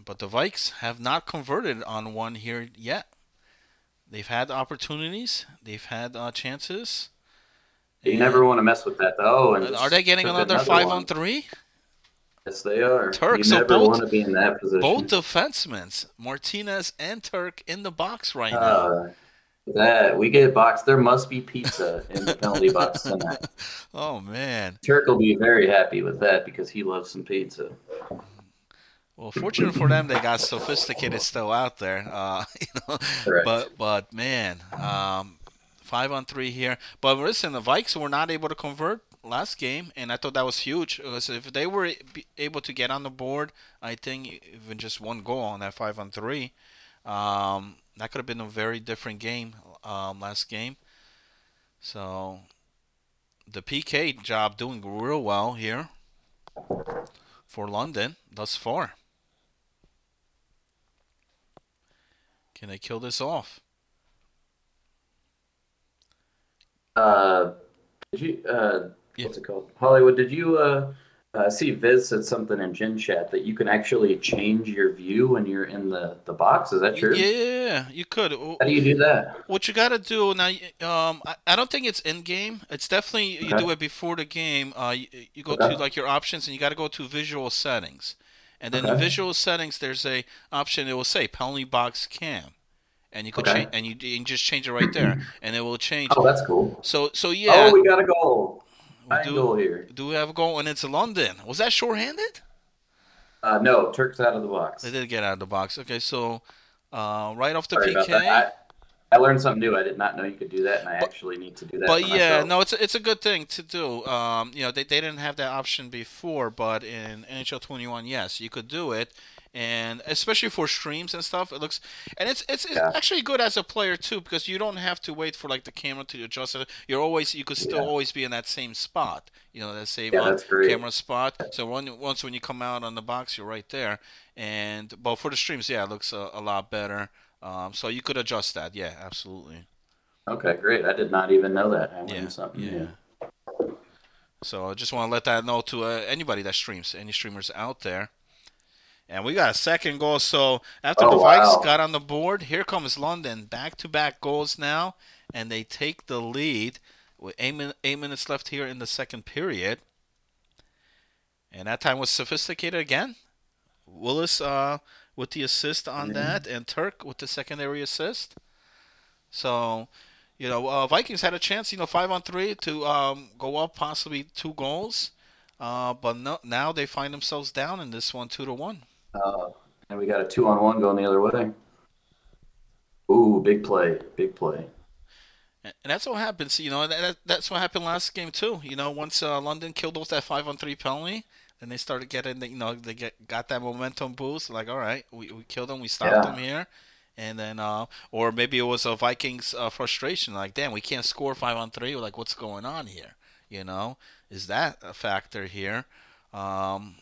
But the Vikes have not converted on one here yet. They've had opportunities. They've had chances. You never And want to mess with that though, and are they just getting took another another five on one. three? Yes, they are. Turk. You So never both want to be in that both position. defensemen, Martinez and Turk, in the box right now. Uh, that we get boxed. There must be pizza in the penalty box tonight. Oh man. Turk will be very happy with that because he loves some pizza. Well, fortunate for them, they got sophisticated still out there. Correct. But man, 5 on 3 here. But listen, the Vikes were not able to convert last game, and I thought that was huge. Because if they were able to get on the board, I think even just one goal on that 5 on 3, that could have been a very different game last game. So the PK job doing real well here for London thus far. Can they kill this off? Uh, did you Yeah. what's it called? Hollywood, did you see Viz said something in Gen Chat that you can actually change your view when you're in the box? Is that true? Yeah, you could. How do you do that? What you gotta do now? I don't think it's in game. It's definitely you do Okay. it before the game. You go to Okay. like your options, and you gotta go to visual settings, and then in Okay. visual settings, there's a option. It will say penalty box cam, and you could change, Okay. and you can just change it right there, and it will change. Oh, that's cool. So Oh, yeah, we got a goal. we Tying do goal here. do have a goal, and it's London. Was that shorthanded? No, Turk's out of the They box. did get out of the box. Okay, so right off the Sorry about that. PK. I learned something new. I did not know you could do that, and I But actually need to do that But for yeah, myself. no, it's a good thing to do. They didn't have that option before, but in NHL 21, yes, you could do it, and especially for streams and stuff, it looks, and it's Yeah. actually good as a player too because you don't have to wait for like the camera to adjust it. You could still Yeah. always be in that same spot, that same Yeah, that's great. camera spot. So once when you come out on the box, you're right there. And but for the streams, yeah, it looks a lot better. So you could adjust that. Yeah, absolutely. Okay, great. I did not even know that. I Yeah, learned something new. yeah. So I just want to let that know to anybody that streams, any streamers out there. And we got a second goal. So after the Oh, Vikes wow. got on the board, here comes London. Back-to-back goals now, and they take the lead with 8 minutes left here in the second period. And that time was sophisticated again. Willis with the assist on Yeah. that, and Turk with the secondary assist. So, Vikings had a chance, 5-on-3 to go up possibly 2 goals, but no, now they find themselves down in this one 2-1. Uh, and we got a 2-on-1 going the other way. Ooh, big play, big play. And that's what happens. That's what happened last game too. Once London killed off that 5-on-3 penalty, then they started getting, got that momentum boost. Like, all right, we killed them, we stopped them Yeah. here, and then or maybe it was a Vikings frustration. Like, damn, we can't score 5-on-3. We're like, what's going on here? You know, is that a factor here? Um,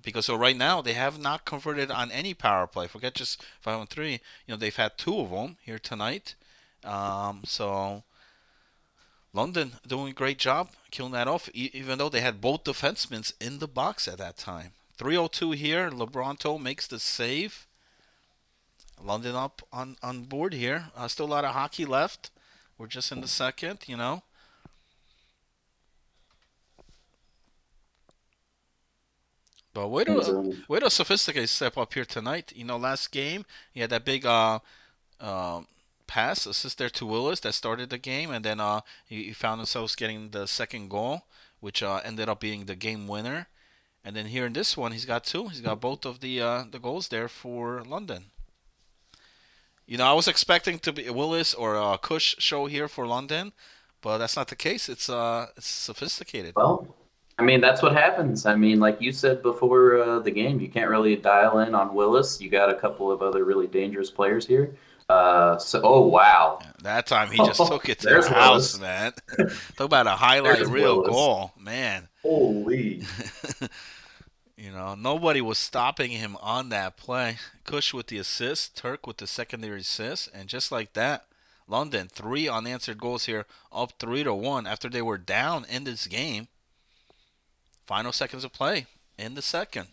because so right now they have not converted on any power play. Forget just 5-on-3. They've had two of them here tonight. So London doing a great job killing that off, even though they had both defensemen in the box at that time. 3:02 here. Lebronto makes the save. London up on board here. Still a lot of hockey left. We're just in the second. But way to sophisticated step up here tonight. Last game he had that big uh, pass assist there to Willis that started the game, and then he found himself getting the second goal, which ended up being the game winner. And then here in this one, he's got two. He's got both of the goals there for London. I was expecting to be Willis or a Cush show here for London, but that's not the case. It's sophisticated. Well, I mean, that's what happens. I mean, like you said before the game, you can't really dial in on Willis. You got a couple of other really dangerous players here. Oh wow. That time he just took it to the There's house, Willis. man. Talk about a highlight There's reel Willis. goal, man. Holy. Nobody was stopping him on that play. Kush with the assist, Turk with the secondary assist, and just like that, London 3 unanswered goals here, up 3-1 after they were down in this game. Final seconds of play in the second.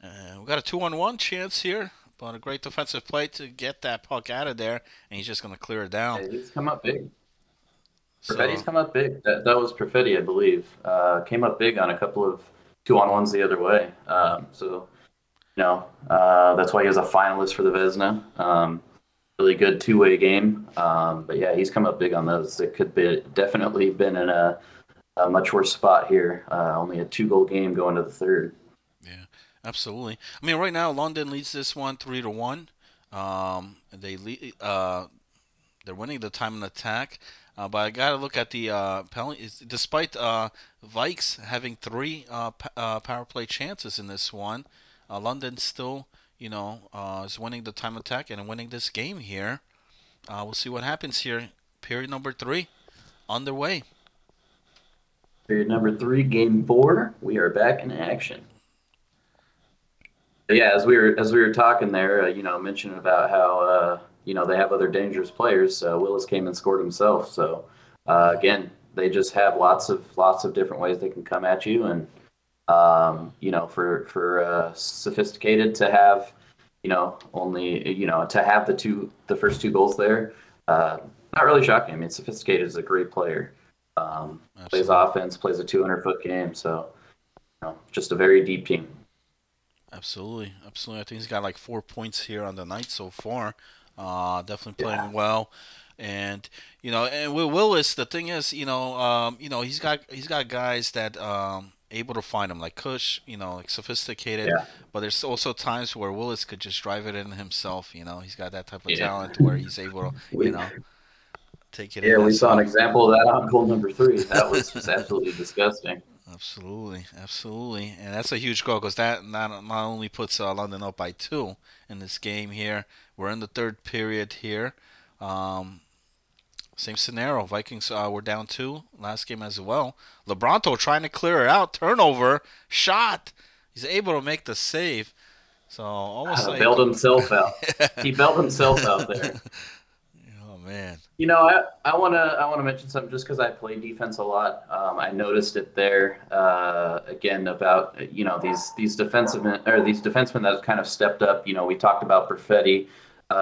We got a 2-on-1 chance here, but a great defensive play to get that puck out of there, and he's just going to clear it down. Yeah, he's come up big. Perfetti's So come up big. That was Perfetti, I believe. Came up big on a couple of 2-on-1s the other way. That's why he was a finalist for the Vesna. Really good two-way game. But yeah, he's come up big on those. It could be definitely been in a much worse spot here. Only a 2-goal game going to the third. yeah, absolutely. I mean, right now London leads this one 3-1. They're winning the time and attack. But I got to look at the penalties. Despite Vikes having three power play chances in this one, London still, is winning the time attack and winning this game here. We'll see what happens here. Period number 3 underway. Period number 3, game 4. We are back in action. Yeah, as we were talking there, mentioning about how they have other dangerous players. Willis came and scored himself. So again, they just have lots of different ways they can come at you, and for sophisticated to have only to have the first 2 goals there. Not really shocking. I mean, sophisticated is a great player. Plays Absolutely. offense, plays a 200-foot game. So just a very deep team. Absolutely. Absolutely. I think he's got like 4 points here on the night so far. Definitely Yeah. playing well. And and with Willis, the thing is, he's got guys that able to find him like Cush, like sophisticated. Yeah. But there's also times where Willis could just drive it in himself. He's got that type of Yeah. talent where he's able to, We take it in Yeah, we saw an himself. example of that on goal number 3. That was just absolutely disgusting. Absolutely, absolutely, and that's a huge goal because that not only puts London up by 2 in this game here. We're in the third period here. Um, Same scenario. Vikings were down 2 last game as well. Lebronto trying to clear it out. Turnover. Shot. He's able to make the save. So almost like. Bailed himself out. He bailed himself out there. Oh man. I wanna mention something just because I play defense a lot. I noticed it there again about these defensemen or these defensemen that have kind of stepped up. We talked about Perfetti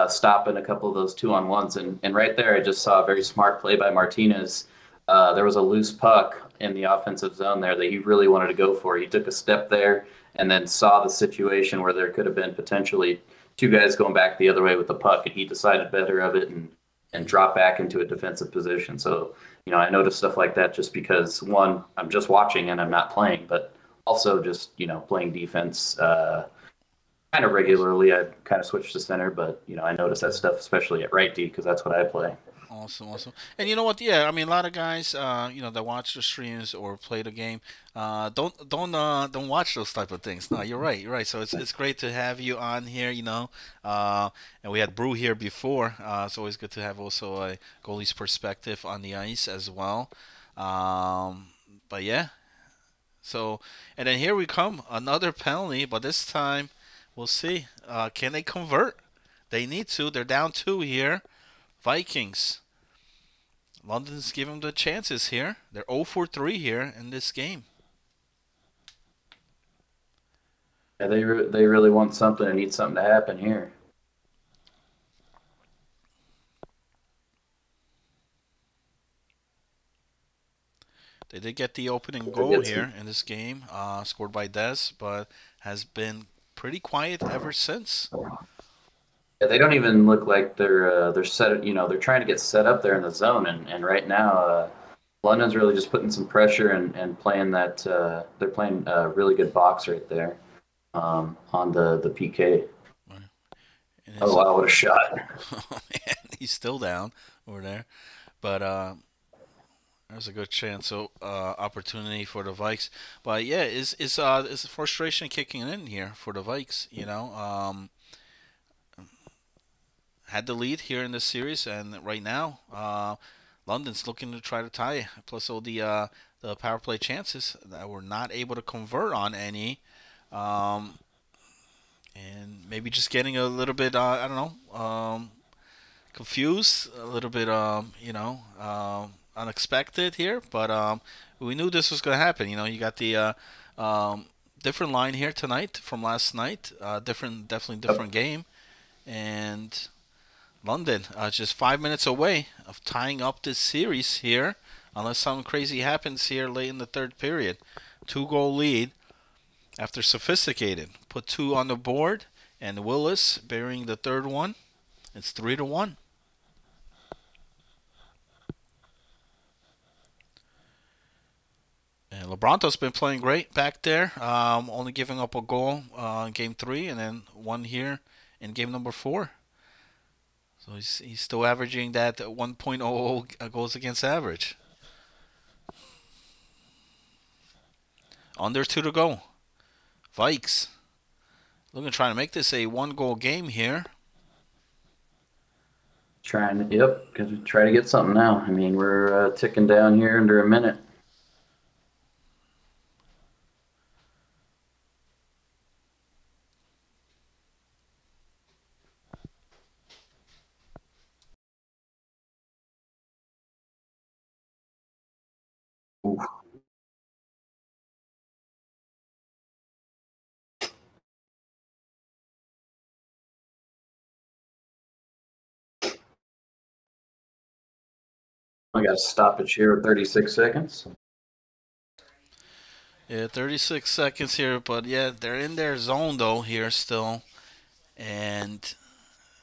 stopping a couple of those 2-on-1s, and right there I just saw a very smart play by Martinez. There was a loose puck in the offensive zone there that he really wanted to go for. He took a step there and then saw the situation where there could have been potentially 2 guys going back the other way with the puck, and he decided better of it and and drop back into a defensive position. So, I notice stuff like that just because one, I'm just watching and I'm not playing, but also just, playing defense kind of regularly. I kind of switch to center, but I notice that stuff, especially at right D, because that's what I play. Awesome, awesome. And you know what? Yeah, I mean, a lot of guys, that watch the streams or play the game, don't watch those type of things. No, you're right, you're right. So it's great to have you on here. And we had Brew here before. It's always good to have also a goalie's perspective on the ice as well. But yeah, so and then here we come, another penalty, but this time we'll see. Can they convert? They need to. They're down two here. Vikings. London's giving them the chances here. They're 0 for 3 here in this game. Yeah, they really want something and need something to happen here. They did get the opening goal here in this game, scored by Dez, but has been pretty quiet ever since. Yeah, they don't even look like they're set. They're trying to get set up there in the zone, and right now, London's really just putting some pressure and playing that. They're playing a really good box right there on the PK. Oh wow, what a shot! Oh man, he's still down over there, but there's a good chance, so opportunity for the Vikes. But yeah, is frustration kicking in here for the Vikes? Had the lead here in this series, and right now, London's looking to try to tie. Plus all the power play chances that we're not able to convert on any, and maybe just getting a little bit I don't know, confused, a little bit unexpected here. But we knew this was going to happen. You got the different line here tonight from last night. Definitely different game, and London, just 5 minutes away of tying up this series here, unless something crazy happens here late in the third period. 2-goal lead after Sophisticated. Put two on the board, and Willis burying the third one. It's 3-1. And Lebronto's been playing great back there, only giving up a goal in game 3, and then one here in game number 4. So he's still averaging that 1.00 goals against average. Under 2 to go. Vikes looking to try to make this a 1-goal game here. Got to try to get something now. I mean, we're ticking down here under a minute. Ooh. I got to stop it here at 36 seconds. Yeah, 36 seconds here, but yeah, they're in their zone though here still, and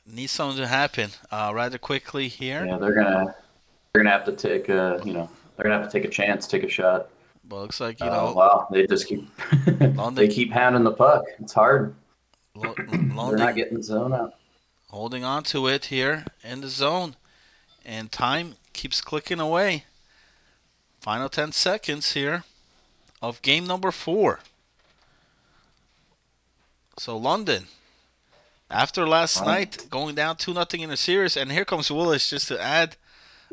need something to happen rather quickly here. Yeah, they're gonna have to take they're gonna have to take a chance, take a shot. But looks like wow, they just keep they keep pounding the puck. It's hard. They're not getting the zone out. Holding on to it here in the zone, and time keeps clicking away. Final 10 seconds here of game number 4. So London, after last night, going down 2-0 in the series, and here comes Willis just to add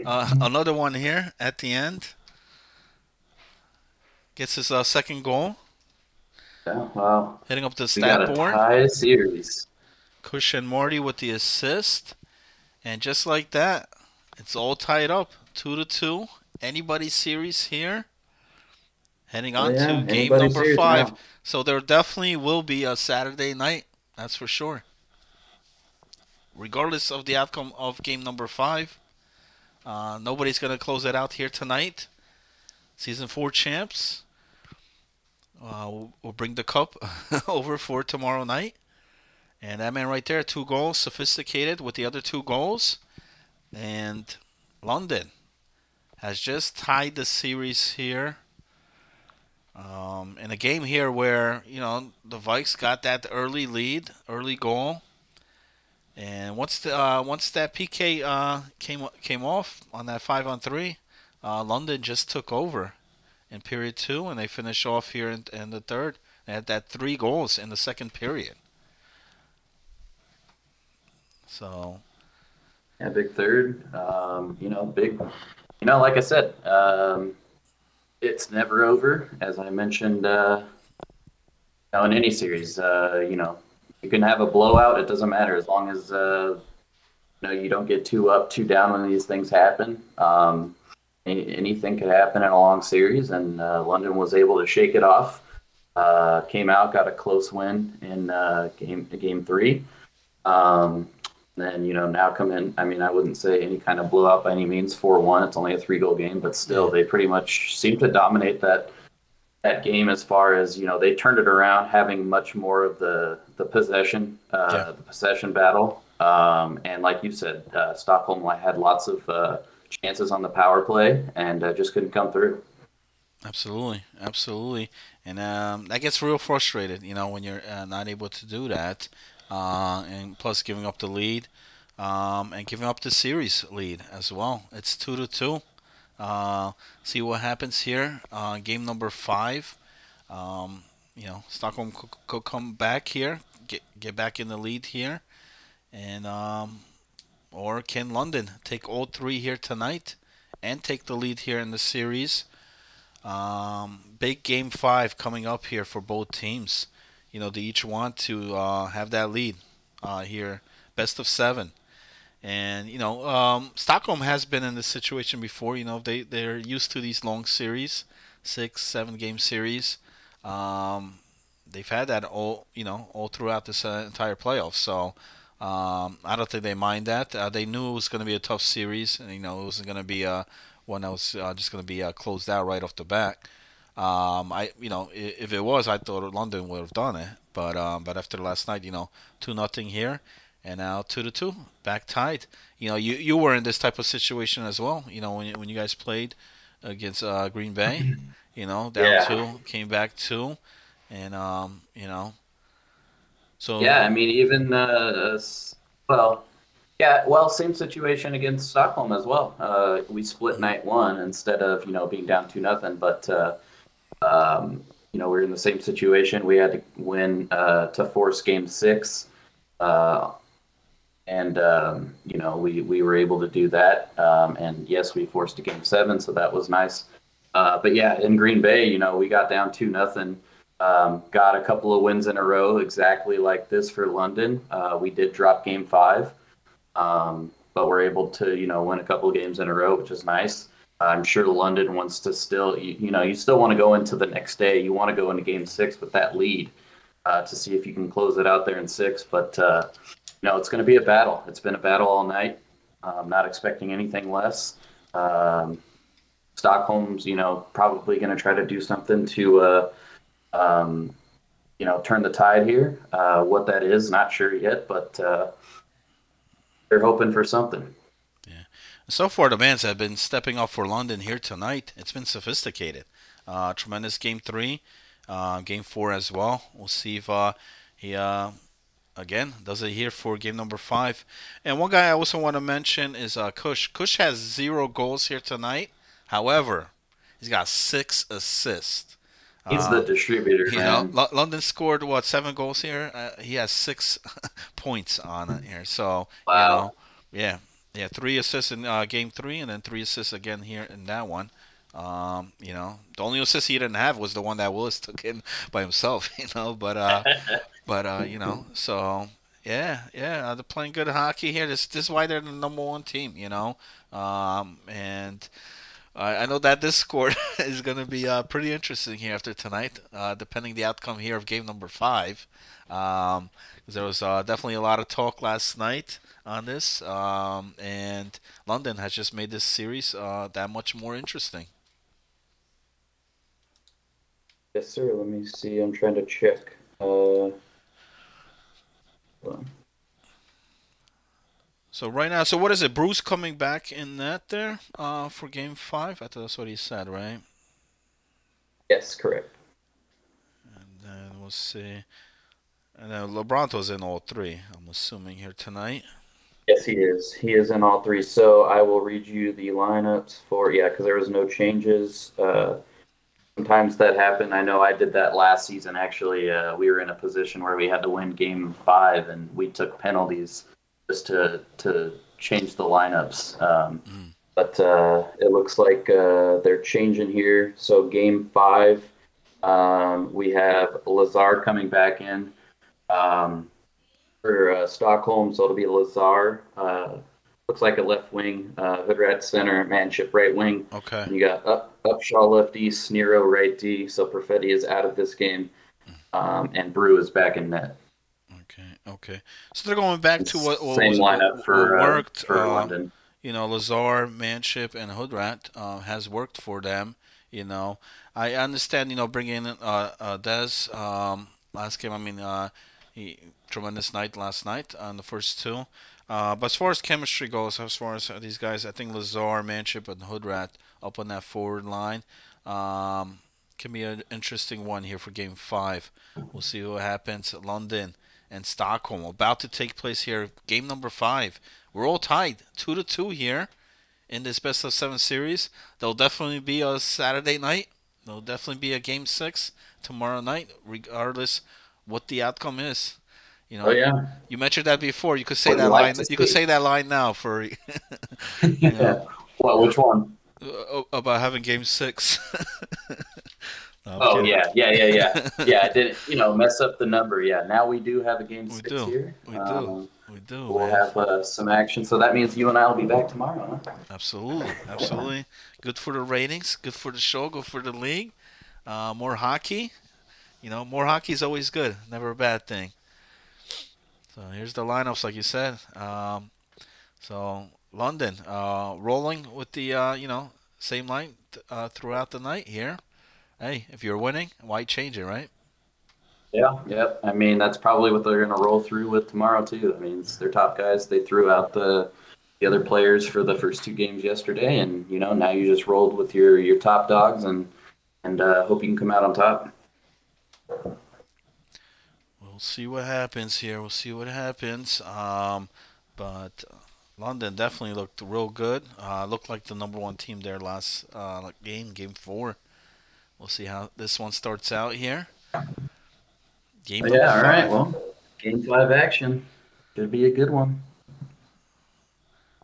another one here at the end. Gets his second goal. Yeah, wow. Hitting up the stat board. We got a tie series. Cush and Morty with the assist. And just like that, it's all tied up. 2-2. Anybody series here. Heading on to game number 5. Now. So there definitely will be a Saturday night. That's for sure. Regardless of the outcome of game number 5. Nobody's going to close it out here tonight. Season 4 champs. We'll bring the cup over for tomorrow night. And that man right there, 2 goals, Sophisticated with the other 2 goals. and London has just tied the series here. In a game here where the Vikes got that early lead, early goal, and once that PK came off on that 5-on-3, London just took over in period two, and they finished off here in the third. They had that 3 goals in the second period. So Yeah, big third. Big. Like I said, it's never over. As I mentioned, in any series, you can have a blowout. It doesn't matter as long as you don't get too up, too down when these things happen. Anything could happen in a long series, and London was able to shake it off. Came out, got a close win in game three. Then now come in. I mean, I wouldn't say any kind of blowout by any means. 4-1. It's only a 3-goal game, but still, yeah, they pretty much seem to dominate that game as far as they turned it around, having much more of the possession, yeah, the possession battle. And like you said, Stockholm had lots of chances on the power play and just couldn't come through. absolutely, absolutely, and that gets real frustrated, when you're not able to do that, and plus giving up the lead, and giving up the series lead as well. It's 2-2. See what happens here. Game number 5. Stockholm could come back here, get back in the lead here, and or can London take all 3 here tonight and take the lead here in the series? Big game 5 coming up here for both teams. They each want to have that lead here, best of 7. And Stockholm has been in this situation before. They're used to these long series, 6, 7 game series. Um, they've had that all throughout this entire playoff. So I don't think they mind that. They knew it was going to be a tough series, and it wasn't going to be one that was just going to be closed out right off the bat. If it was, I thought London would have done it. But after last night, 2-0 here, and now 2-2, back tied. You were in this type of situation as well. When you guys played against Green Bay, down Yeah. 2, came back 2, and so Yeah, I mean, even well, yeah, well, same situation against Stockholm as well. We split mhm, night one instead of being down 2-0, but we're in the same situation. We had to win to force game six, uh, and we were able to do that. And yes, we forced a game seven, so that was nice. But yeah, in Green Bay, we got down 2-0. Got a couple of wins in a row, exactly like this for London. We did drop game five, but we're able to, win a couple of games in a row, which is nice. I'm sure London wants to still, you still want to go into the next day. You want to go into game six with that lead to see if you can close it out there in six. But, it's going to be a battle. It's been a battle all night. I'm not expecting anything less. Um, Stockholm's, probably going to try to do something to, um, turn the tide here. What that is, not sure yet, but they're hoping for something. yeah. So far, the Mans have been stepping up for London here tonight. It's been sophisticated. Tremendous game 3, game 4 as well. We'll see if he again does it here for game number 5. And one guy I also want to mention is Kush. Kush has 0 goals here tonight. However, he's got 6 assists. He's the Uh, distributor, man. London scored what 7 goals here. He has 6 points on it here. So Wow. yeah, yeah, 3 assists in game 3, and then 3 assists again here in that one. The only assist he didn't have was the one that Willis took in by himself. So yeah, yeah, they're playing good hockey here. This is why they're the number 1 team. And I know that this score is going to be pretty interesting here after tonight, depending the outcome here of game number 5. 'Cause there was definitely a lot of talk last night on this, and London has just made this series that much more interesting. Yes, sir. Let me see. I'm trying to check. Hold on. So right now, so what is it? Bruce coming back in net there for Game 5? I thought that's what he said, right? Yes, correct. And then we'll see. And then LeBronto's in all three, I'm assuming, here tonight. Yes, he is. He is in all three. So I will read you the lineups for, yeah, because there was no changes. Sometimes that happened. I know I did that last season. Actually, we were in a position where we had to win game five, and we took penalties just to change the lineups. Mm. But it looks like they're changing here. So game five, we have Lazard coming back in. Um, for Stockholm, so it'll be Lazar. Looks like a left wing, Hoodrat center, Manship right wing. Okay. And you got Upshaw left D, Snero right D. So Perfetti is out of this game, and Brew is back in net. Okay. Okay. So they're going back to what Same was lineup what worked. for London. Lazar, Manship, and Hoodrat has worked for them. I understand. Bringing in Dez last game. I mean, he tremendous night last night on the first two. But as far as chemistry goes, as far as these guys, I think Lazar, Manship, and Hoodrat up on that forward line can be an interesting one here for Game 5. We'll see what happens. London and Stockholm about to take place here. Game number 5. We're all tied 2-2 here in this best of 7 series. There'll definitely be a Saturday night. There'll definitely be a Game 6 tomorrow night, regardless what the outcome is. Oh yeah, You mentioned that before. You could say what you that like line. to You could see. say that line now for Yeah. Well, which one? about having Game 6. No, I'm Oh kidding. yeah. I didn't mess up the number. Yeah, now we do have a game We six do. here. We do. We do, We'll man. have some action. So that means you and I will be back tomorrow, huh? Absolutely. Absolutely. Good for the ratings. Good for the show. Good for the league. More hockey. More hockey is always good. Never a bad thing. So here's the lineups, like you said. So London rolling with the same line throughout the night here. Hey, if you're winning, why change it, right? Yeah, yep. I mean, that's probably what they're going to roll through with tomorrow too. I mean, it's their top guys. They threw out the other players for the first two games yesterday, and now you just rolled with your top dogs and hope you can come out on top. We'll see what happens here. We'll see what happens. But London definitely looked real good. Looked like the number one team there last game 4. We'll see how this one starts out here. Game But number yeah, all right. 5. Well, game five action should be a good one.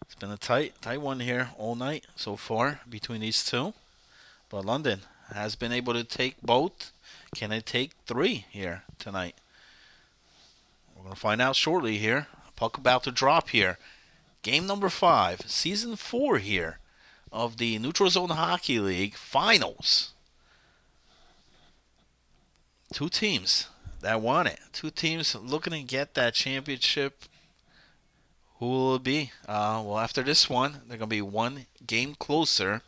It's been a tight one here all night so far between these two. But London has been able to take both. Can it take 3 here tonight? We're going to find out shortly here. Puck about to drop here. Game number 5, season 4 here of the Neutral Zone Hockey League Finals. 2 teams that won it. 2 teams looking to get that championship. Who will it be? Well, after this one, they're going to be 1 game closer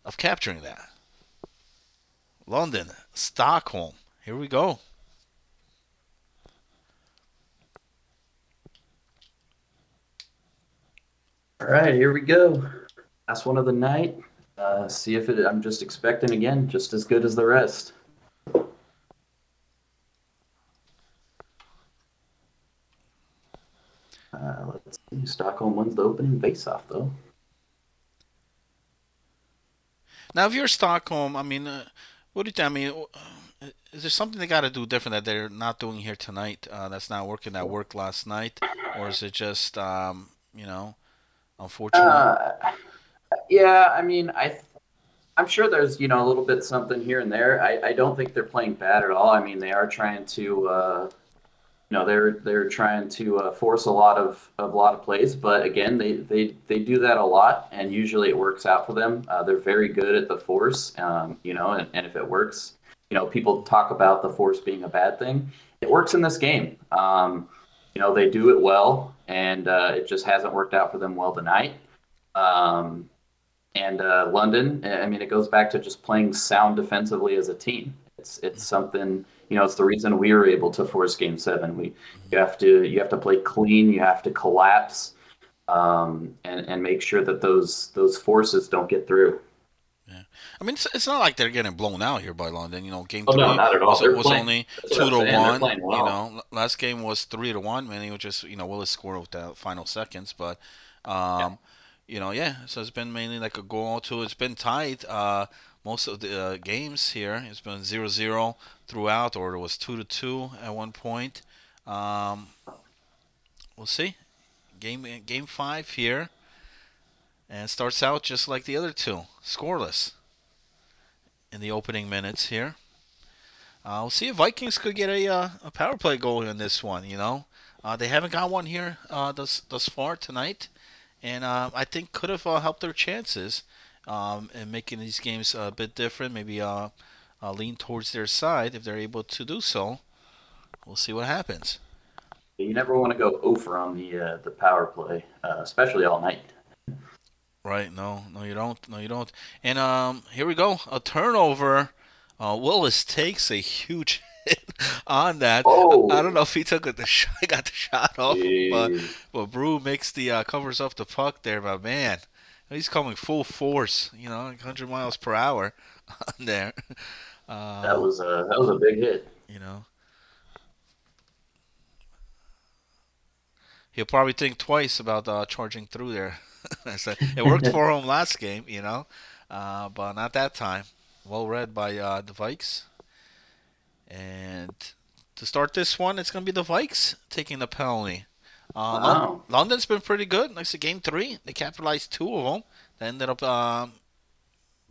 of capturing that. London, Stockholm. Here we go. All right, here we go. Last one of the night. See if I'm just expecting again, just as good as the rest. Let's see. Stockholm wins the opening faceoff, though. Now, if you're Stockholm, I mean, what do you think? I mean, is there something they got to do different that they're not doing here tonight? That's not working that worked last night, or is it just unfortunate? Uh, yeah, I mean, I'm sure there's a little bit something here and there. I don't think they're playing bad at all. I mean, they are trying to they're trying to force a lot of plays, but again, they do that a lot, and usually it works out for them. They're very good at the force, and if it works, people talk about the force being a bad thing. It works in this game. They do it well, and it just hasn't worked out for them well tonight. Um, and London, I mean, it goes back to just playing sound defensively as a team. It's something it's the reason we were able to force Game 7. You have to play clean. You have to collapse, and make sure that those forces don't get through. Yeah. I mean, it's not like they're getting blown out here by London. Game Oh no, three not at all. They're was playing. only That's what two I'm to saying. They're one. playing well. Last game was 3-1. Man, it was just Willis scored with the final seconds, but Yeah. yeah. So it's been mainly like a goal to. It's been tight. Most of the games here, it's been 0-0 throughout, or it was 2-2 at one point. Um, we'll see. Game five here, and starts out just like the other two, scoreless in the opening minutes here. We'll see if Vikings could get a power play goal in this one. They haven't got one here thus far tonight, and I think could have helped their chances in making these games a bit different. Maybe lean towards their side if they're able to do so. We'll see what happens. You never want to go over on the power play, especially all night. Right? No, no, you don't. No, you don't. And here we go. A turnover. Willis takes a huge hit on that. I don't Oh, know if he took it. Got the shot off, but jeez. Brew makes the covers up the puck there. But man, he's coming full force. Like 100 miles per hour on there. That Uh, was a big hit. you know, he'll probably think twice about charging through there. It worked for him last game, but not that time. Well read by the Vikes. And to start this one, it's going to be the Vikes taking the penalty. Wow. London's been pretty good. Like I said, game three, they capitalized two of them. They ended up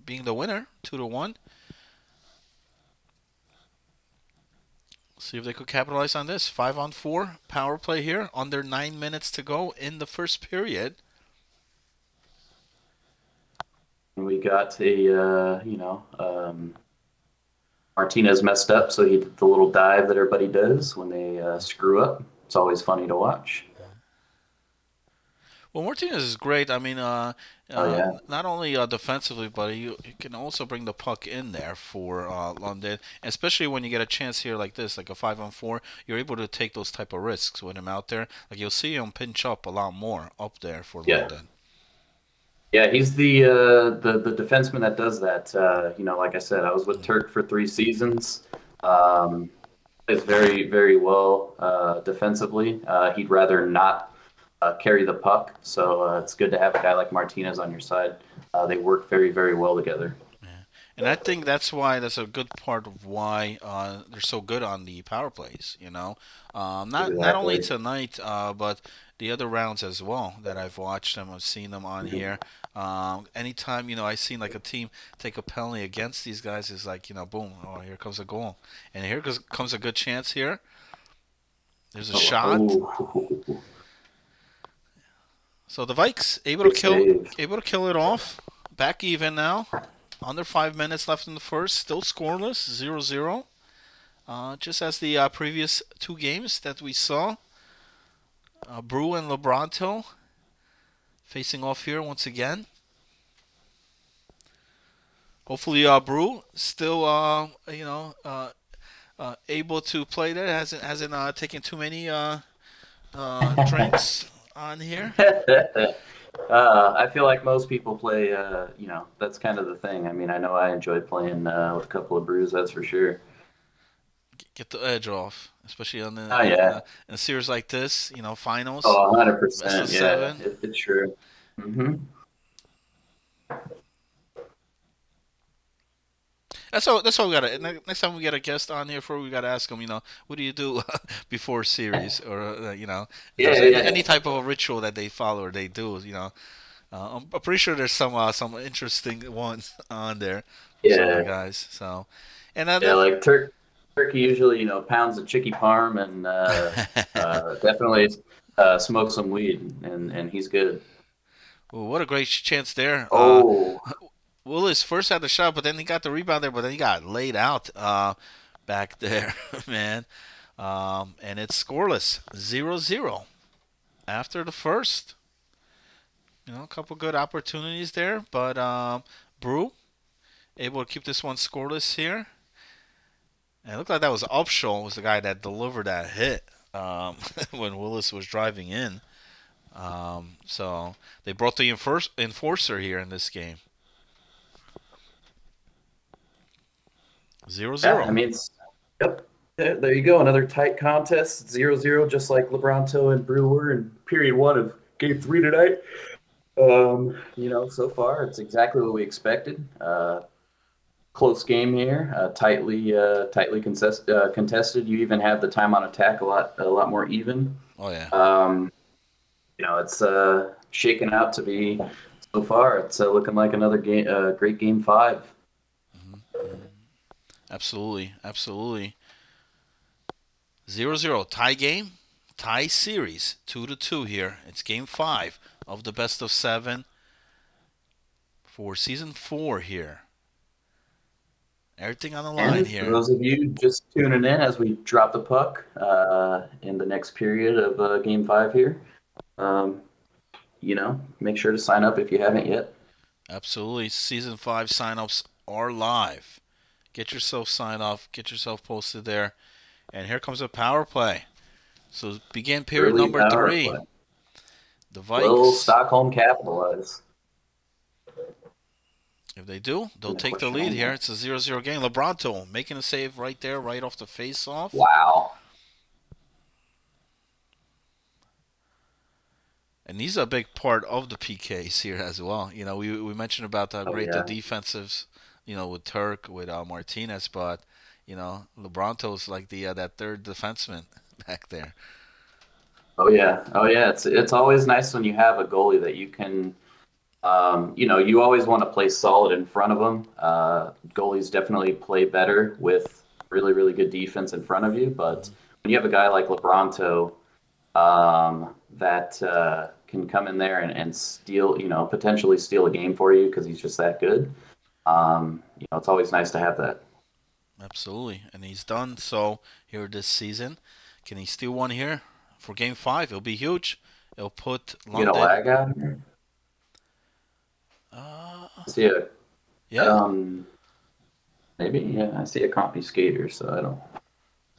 being the winner, 2-1. See if they could capitalize on this. 5-on-4 power play here. Under 9 minutes to go in the first period. We got Martinez messed up, so he did the little dive that everybody does when they screw up. It's always funny to watch. Well, Martinez is great. I mean, Oh yeah, not only defensively, but he can also bring the puck in there for London. Especially when you get a chance here like this, like a 5-on-4, you're able to take those type of risks with him out there. Like you'll see him pinch up a lot more up there for yeah, London. yeah. He's the defenseman that does that. Like I said, I was with Mm-hmm. Turk for 3 seasons. Um, Plays very, very well defensively. He'd rather not carry the puck, so it's good to have a guy like Martinez on your side. They work very, very well together. Yeah. And I think that's a good part of why they're so good on the power plays. Not only Exactly. tonight, but the other rounds as well that I've watched them. I've seen them on Mhm. here. Anytime I seen like a team take a penalty against these guys, is like boom, oh here comes a goal, and here comes a good chance here. There's a Oh, shot. oh, So the Vikes able to big kill save. able to kill it off. Back even now. Under 5 minutes left in the first. Still scoreless, 0-0. Just as the previous two games that we saw. Brew and Lebronto facing off here once again. Hopefully, Brew still, able to play there. Hasn't taken too many drinks on here. I feel like most people play. That's kind of the thing. I mean, I know I enjoy playing with a couple of brews. That's for sure. Get the edge off, especially on Oh yeah. in a series like this. Finals, Oh, best of 100%. Yeah, seven. it's true. Hmm. That's all we gotta. Next time we get a guest on here, for we gotta ask them. What do you do before series, or if there's Yeah, any yeah, type of a ritual that they follow or they do. I'm pretty sure there's some interesting ones on there from some of the yeah, guys. So, and yeah. Like turkey usually, pounds of chicky parm and definitely smokes some weed, and he's good. ooh, what a great chance there. Oh, Willis first had the shot, but then he got the rebound there, but then he got laid out back there, man. And it's scoreless, 0-0 after the first. A couple good opportunities there, but Brew able to keep this one scoreless here. And it looked like that was Upshaw was the guy that delivered that hit when Willis was driving in. So they brought the enforcer here in this game. 0 Yeah, 0. I mean, yep. There you go. Another tight contest, 0-0, just like Lebronto and Brewer in period one of game three tonight. So far it's exactly what we expected. Close game here, tightly contested. You even have the time on attack a lot more even. Oh, yeah. It's shaken out to be so far. It's looking like another great game five. Mm-hmm. Absolutely. Absolutely. 0 0. Tie game. Tie series. 2-2 here. It's game five of the best of seven for season 4 here. Everything on the line And for here. those of you just tuning in as we drop the puck in the next period of game five here, um, make sure to sign up if you haven't yet. Absolutely. Season 5 signups are live. Get yourself signed off. Get yourself posted there. And here comes a power play. So begin period Early number power 3. play. The Will Vikes, Stockholm capitalize? if they do, they'll And the take the question lead on here. that. It's a 0-0 game. Lebronto making a save right there, right off the face-off. Wow. And he's a big part of the PKs here as well. We mentioned about how Oh great the yeah. defensives, with Turk, with Martinez, but Lebronto's like the that third defenseman back there. Oh yeah. Oh yeah. It's always nice when you have a goalie that you can. You always want to play solid in front of them. Goalies definitely play better with really, really good defense in front of you. But when you have a guy like Lebronto that can come in there and steal, potentially steal a game for you because he's just that good, it's always nice to have that. Absolutely, and he's done so here this season. Can he steal one here for Game 5? It'll be huge. It'll put You get a London. lag out here. Uh, See a yeah. um, maybe yeah. I see a confiscator, so I don't.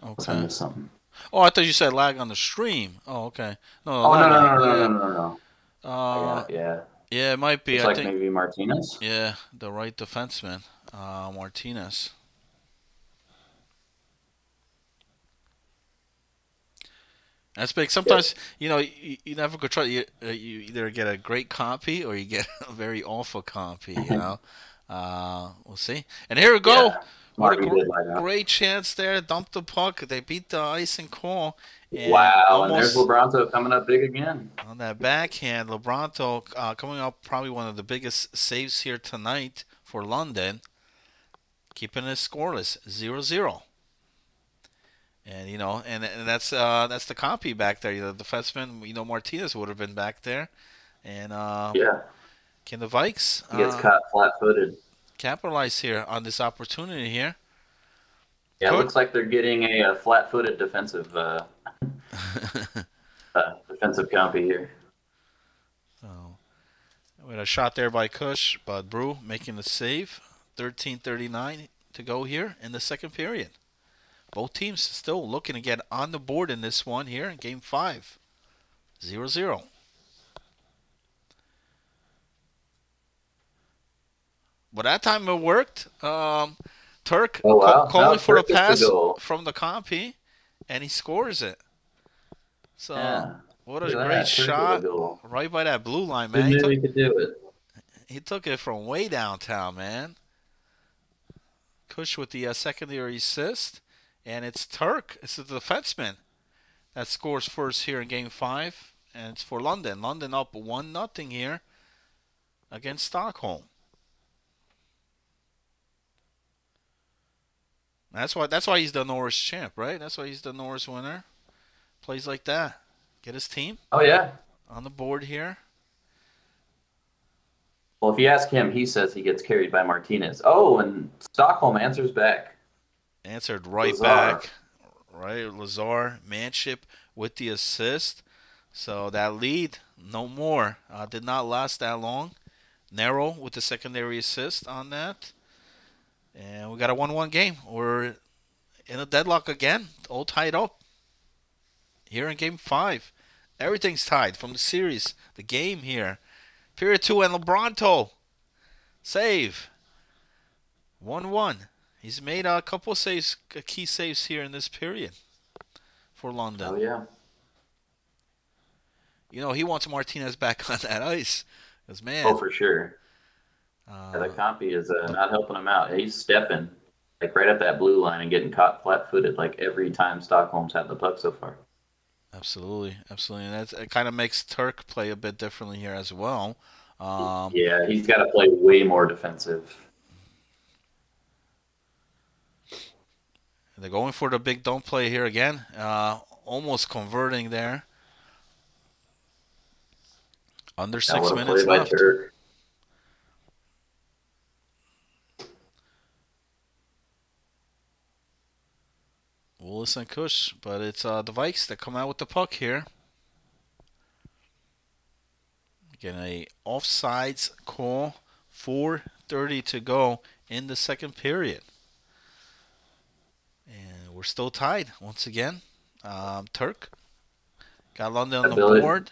Unless I Okay. missed something. Oh, I thought you said lag on the stream. Oh, okay. No, Oh no lag no on. no no no Yeah. no no no. I Uh, got yeah. yeah, it might be. Looks I like think. maybe Martinez. Yeah, the right defenseman, Martinez. That's big. Yep. Sometimes you never could try. You either get a great copy or you get a very awful copy. We'll see. And here we go. Yeah. What a Marty did like that. great chance there. Dump the puck. They beat the icing call and Wow, and there's almost Lebronto coming up big again. on that backhand. Lebronto coming up probably one of the biggest saves here tonight for London, keeping it scoreless 0-0. And that's the copy back there. The defenseman, Martinez would have been back there. And Yeah, can the Vikes he gets caught flat-footed. capitalize here on this opportunity here? Yeah, it Could. looks like they're getting a flat-footed defensive copy here. So, with a shot there by Kush, but Brew making the save. 13:39 to go here in the second period. Both teams still looking to get on the board in this one here in Game 5. 0-0. But that time it worked. Turk Oh wow! Now calling for a Turk gets the pass goal. from the copy, and he scores it. So, Yeah, what look a at great that. Turk with a shot goal. right by that blue line, Who man. knew he could do it? He took it from way downtown, man. Kush with the secondary assist, and it's Turk. It's the defenseman that scores first here in Game 5, and it's for London. London up 1-0 here against Stockholm. That's why he's the Norris champ, right? That's why he's the Norris winner. Plays like that. Get his team Oh yeah. on the board here. Well, if you ask him, he says he gets carried by Martinez. Oh, and Stockholm answers back. Answered right Lazar. back. Right, Lazar, Manship with the assist. So that lead, no more. Did not last that long. Narrow with the secondary assist on that. And we got a 1-1 game. We're in a deadlock again, all tied up here in Game 5. Everything's tied from the series, the game here. Period 2 and LeBronto. Save. 1-1. He's made a couple saves, key saves here in this period for London. Oh yeah. He wants Martinez back on that ice. Because, Oh, man, for sure. Yeah, the uh, compy is not helping him out. He's stepping like right at that blue line and getting caught flat-footed like every time Stockholm's had the puck so far. absolutely, absolutely. And it kind of makes Turk play a bit differently here as well. Um, Yeah, he's got to play way more defensive. they're going for the big don't play here again. Almost converting there. Under Now, six what a play minutes by left. Turk. Willis and Kush, but it's the Vikes that come out with the puck here. Getting a offsides call. 4:30 to go in the second period. And we're still tied once again. Turk got London on the board,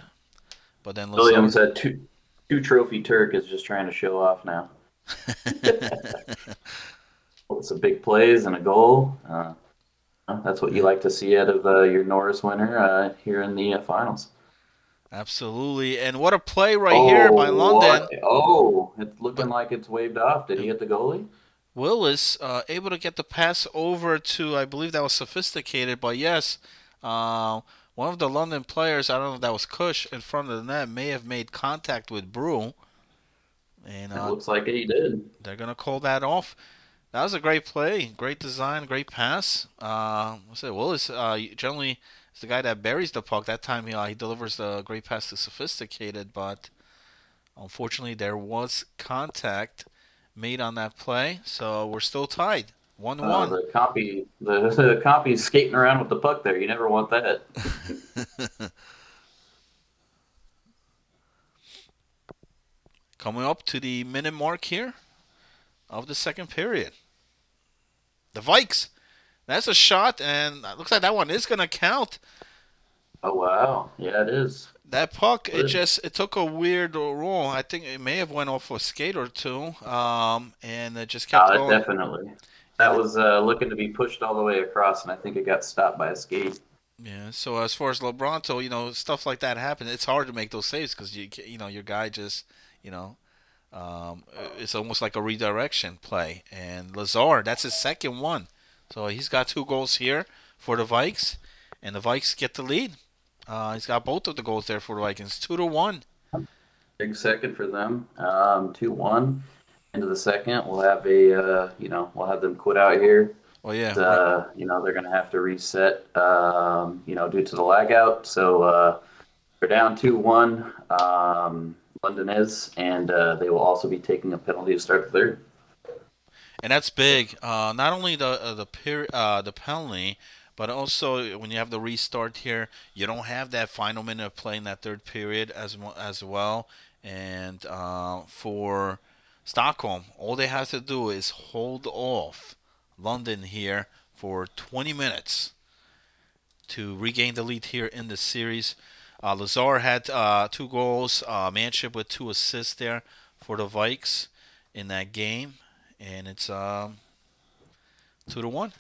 but then Lazar. Williams had two trophy Turk is just trying to show off now. Some big plays and a goal. That's what you like to see out of your Norris winner here in the finals. Absolutely. And what a play right here by London. What? Oh, it's looking But like it's waved off. Did he hit the goalie? Willis able to get the pass over to, I believe that was Sophisticated, but yes, one of the London players, I don't know if that was Kush, in front of the net may have made contact with Brew. And It looks like he did. they're going to call that off. That was a great play, great design, great pass. Willis generally is the guy that buries the puck. That time he delivers the great pass to Sophisticated, but unfortunately there was contact made on that play, so we're still tied, 1-1. The copy's skating around with the puck there. You never want that. Coming up to the minute mark here of the second period. The Vikes. That's a shot, and it looks like that one is going to count. Oh wow, yeah, it is. That puck, Good. it took a weird roll. I think it may have went off a skate or two, and it just kept going. Definitely. And That was looking to be pushed all the way across, and I think it got stopped by a skate. yeah, so as far as LeBronto, stuff like that happens. It's hard to make those saves because your guy just, you know, it's almost like a redirection play. And Lazar, that's his second one. So he's got 2 goals here for the Vikes, and the Vikes get the lead. He's got both of the goals there for the Vikings, 2-1. Big second for them. 2-1 into the second. We'll have we'll have them quit out here. Well, yeah, They're going to have to reset, due to the lag out. So they're down 2-1. London is, and they will also be taking a penalty to start the third. and that's big. Not only the penalty, but also when you have the restart here, you don't have that final minute of play in that third period as well. And for Stockholm, all they have to do is hold off London here for 20 minutes to regain the lead here in the series. Lazar had 2 goals, Manship with 2 assists there for the Vikes in that game, and it's 2-1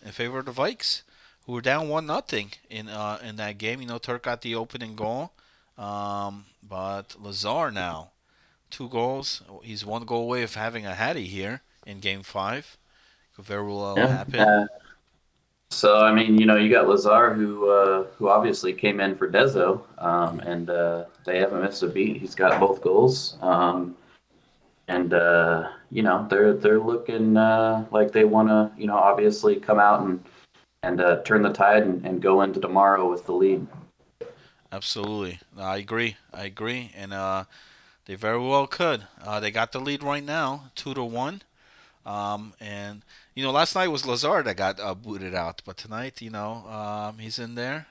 in favor of the Vikes, who were down 1-0 in that game. Turk got the opening goal, but Lazar now 2 goals. He's 1 goal away of having a Hattie here in Game 5. Could very well happen. So I mean, you got Lazar who obviously came in for Dezo, and they haven't missed a beat. He's got both goals, and they're looking like they want to obviously come out and turn the tide and go into tomorrow with the lead. Absolutely, I agree, and they very well could. They got the lead right now, 2-1. And last night was Lazar that got booted out, but tonight, he's in there.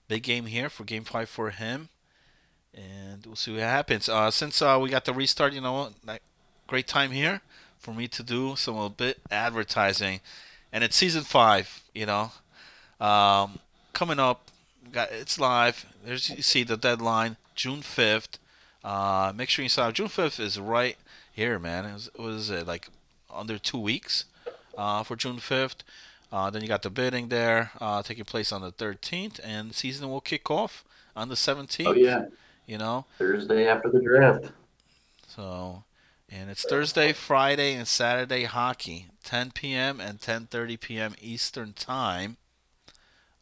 Big game here for Game 5 for him, and we'll see what happens. Since we got the restart, great time here for me to do some a bit advertising. and it's season 5. Um, coming up, it's live. There's you see the deadline, June 5th. Make sure you sign up. June 5th is right here, man. What is it, like under 2 weeks for June 5th? Then you got the bidding there taking place on the 13th, and the season will kick off on the Oh 17th. yeah, You know, Thursday after the draft. so and it's Thursday, Friday, and Saturday hockey, 10 p.m. and 10:30 p.m. Eastern time.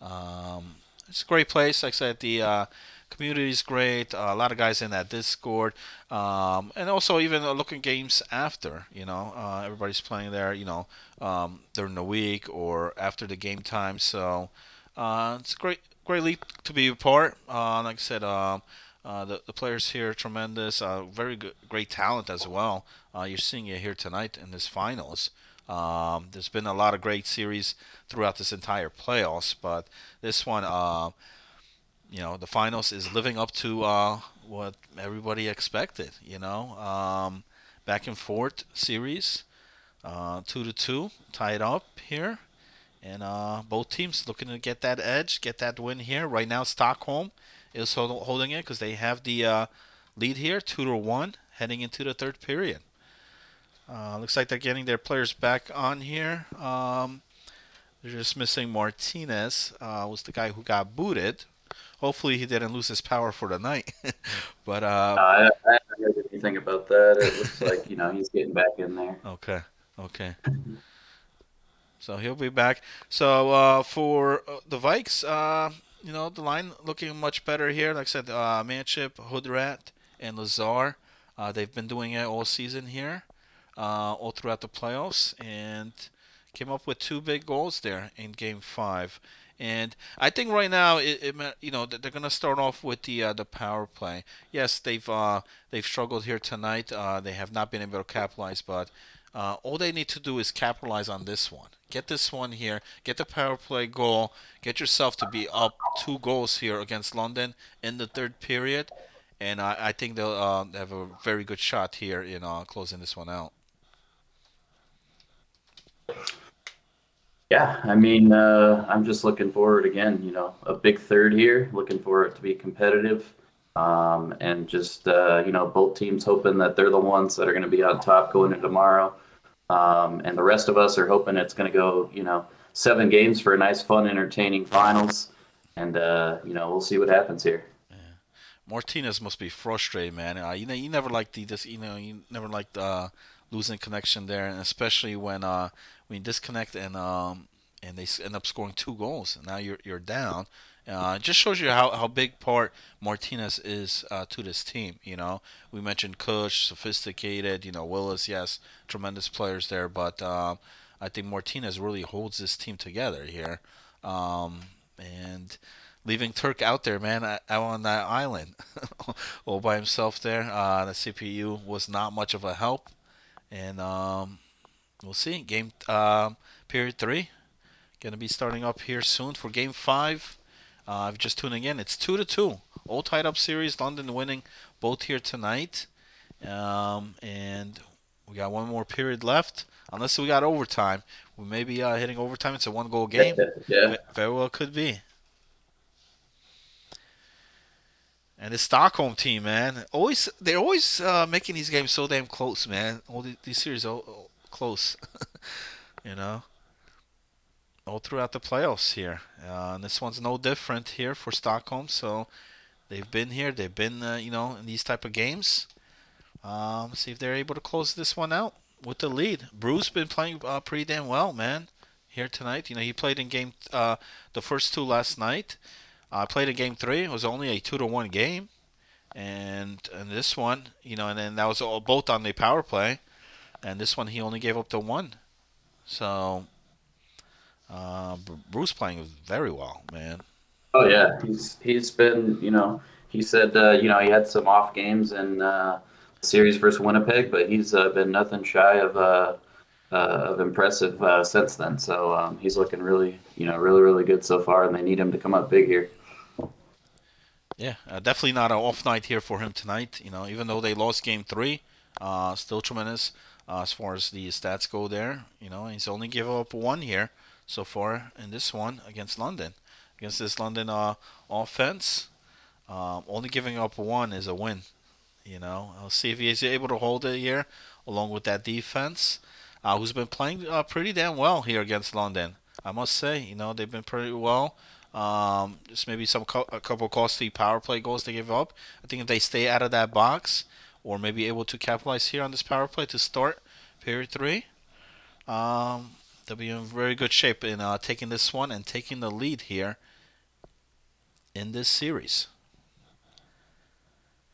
Um, it's a great place. Like I said, the community is great. A lot of guys in that Discord, and also even looking games after. Everybody's playing there. During the week or after the game time. So it's a great league to be a part. Like I said, the players here are tremendous. Very good, great talent as well. You're seeing it here tonight in this finals. There's been a lot of great series throughout this entire playoffs, but this one, the finals is living up to what everybody expected. Back and forth series, 2-2, tied up here, and both teams looking to get that edge, get that win here. Right now, Stockholm is holding it because they have the lead here, 2-1, heading into the third period. Looks like they're getting their players back on here. They're just missing Martinez. Was the guy who got booted. Hopefully he didn't lose his power for the night. but I haven't heard anything about that. It looks like he's getting back in there. okay, okay. So he'll be back. So for the Vikes, the line looking much better here. Like I said, Manship, Hoodrat, and Lazar. They've been doing it all season here, all throughout the playoffs, and came up with 2 big goals there in Game 5. And I think right now, they're gonna start off with the power play. Yes, they've struggled here tonight. They have not been able to capitalize, but all they need to do is capitalize on this one. Get this one here. Get the power play goal. Get yourself to be up 2 goals here against London in the third period, and I think they'll have a very good shot here in closing this one out. Yeah, I mean, I'm just looking forward again, a big third here, looking for it to be competitive. And just, both teams hoping that they're the ones that are going to be on top going into tomorrow. And the rest of us are hoping it's going to go, 7 games for a nice, fun, entertaining finals. And, we'll see what happens here. Martinez must be frustrated, man. You never liked you never liked losing connection there, and especially when you disconnect and they end up scoring 2 goals, and now you're down. It just shows you how big part Martinez is to this team. We mentioned Kush, sophisticated. Willis, yes, tremendous players there, but I think Martinez really holds this team together here. And leaving Turk out there, man, out on that island, all by himself there. The CPU was not much of a help, and we'll see. Game period 3 gonna be starting up here soon for Game 5. If you're just tuning in, it's 2-2, all tied up series. London winning both here tonight, and we got one more period left. Unless we got overtime, we may be hitting overtime. It's a 1-goal game. Yeah. Very well could be. And the Stockholm team, man, they're always making these games so damn close, man. All these series are close, you know, all throughout the playoffs here. And this one's no different here for Stockholm. So they've been here, they've been, in these type of games. See if they're able to close this one out with the lead. Bruce been playing pretty damn well, man. Here tonight, he played in the first 2 last night. Played in Game 3. It was only a 2-1 game, and this one, and then that was both on the power play, and this one he only gave up the 1. So Bruce playing very well, man. Oh yeah, he's been, he said, he had some off games in series versus Winnipeg, but he's been nothing shy of impressive since then. So he's looking really, really, really good so far, and they need him to come up big here. Yeah, definitely not an off night here for him tonight. Even though they lost Game 3, still tremendous. as far as the stats go there. He's only given up one here so far in this one against London. Against this London offense, only giving up one is a win. I'll see if he's able to hold it here along with that defense, who's been playing pretty damn well here against London. I must say, they've been pretty well. Just maybe a couple costly power play goals they give up. I think if they stay out of that box, or maybe able to capitalize here on this power play to start period 3, they'll be in very good shape in taking this one and taking the lead here in this series.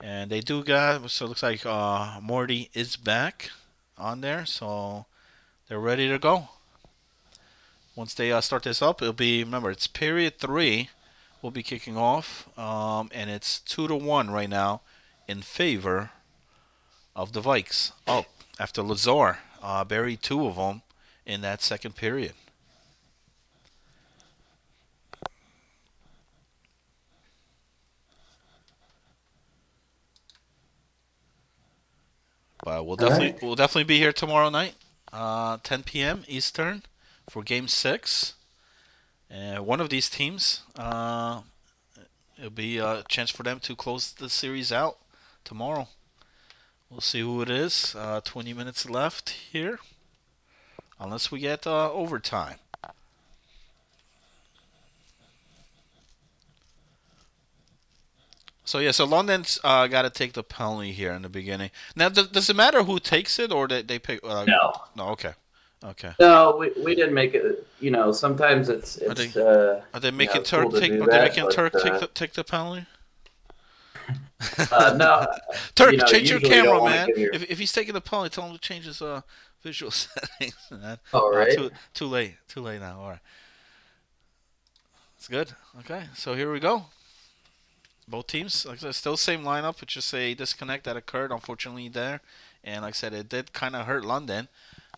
And they do got, so it looks like Morty is back on there, so they're ready to go. Once they start this up, it'll be, remember, it's period 3 will be kicking off, and it's 2-1 right now in favor of the Vikes. Oh, after Lazar buried 2 of them in that second period. But we'll definitely be here tomorrow night, 10 p.m. Eastern, for Game 6. And one of these teams, it'll be a chance for them to close the series out tomorrow. We'll see who it is. 20 minutes left here, unless we get overtime. So London's got to take the penalty here in the beginning. Now, does it matter who takes it, or they pick? No. No. Okay. No, we didn't make it. Sometimes it's. Are they making Turk cool take? Are they making Turk take the penalty? No. Turk, change your usually camera, man. If he's taking the penalty, tell him to change his visual settings. All right. Too late now. All right. It's good. Okay, so here we go. Both teams, like I said, still same lineup. It's just a disconnect that occurred, unfortunately, there. And like I said, it did kind of hurt London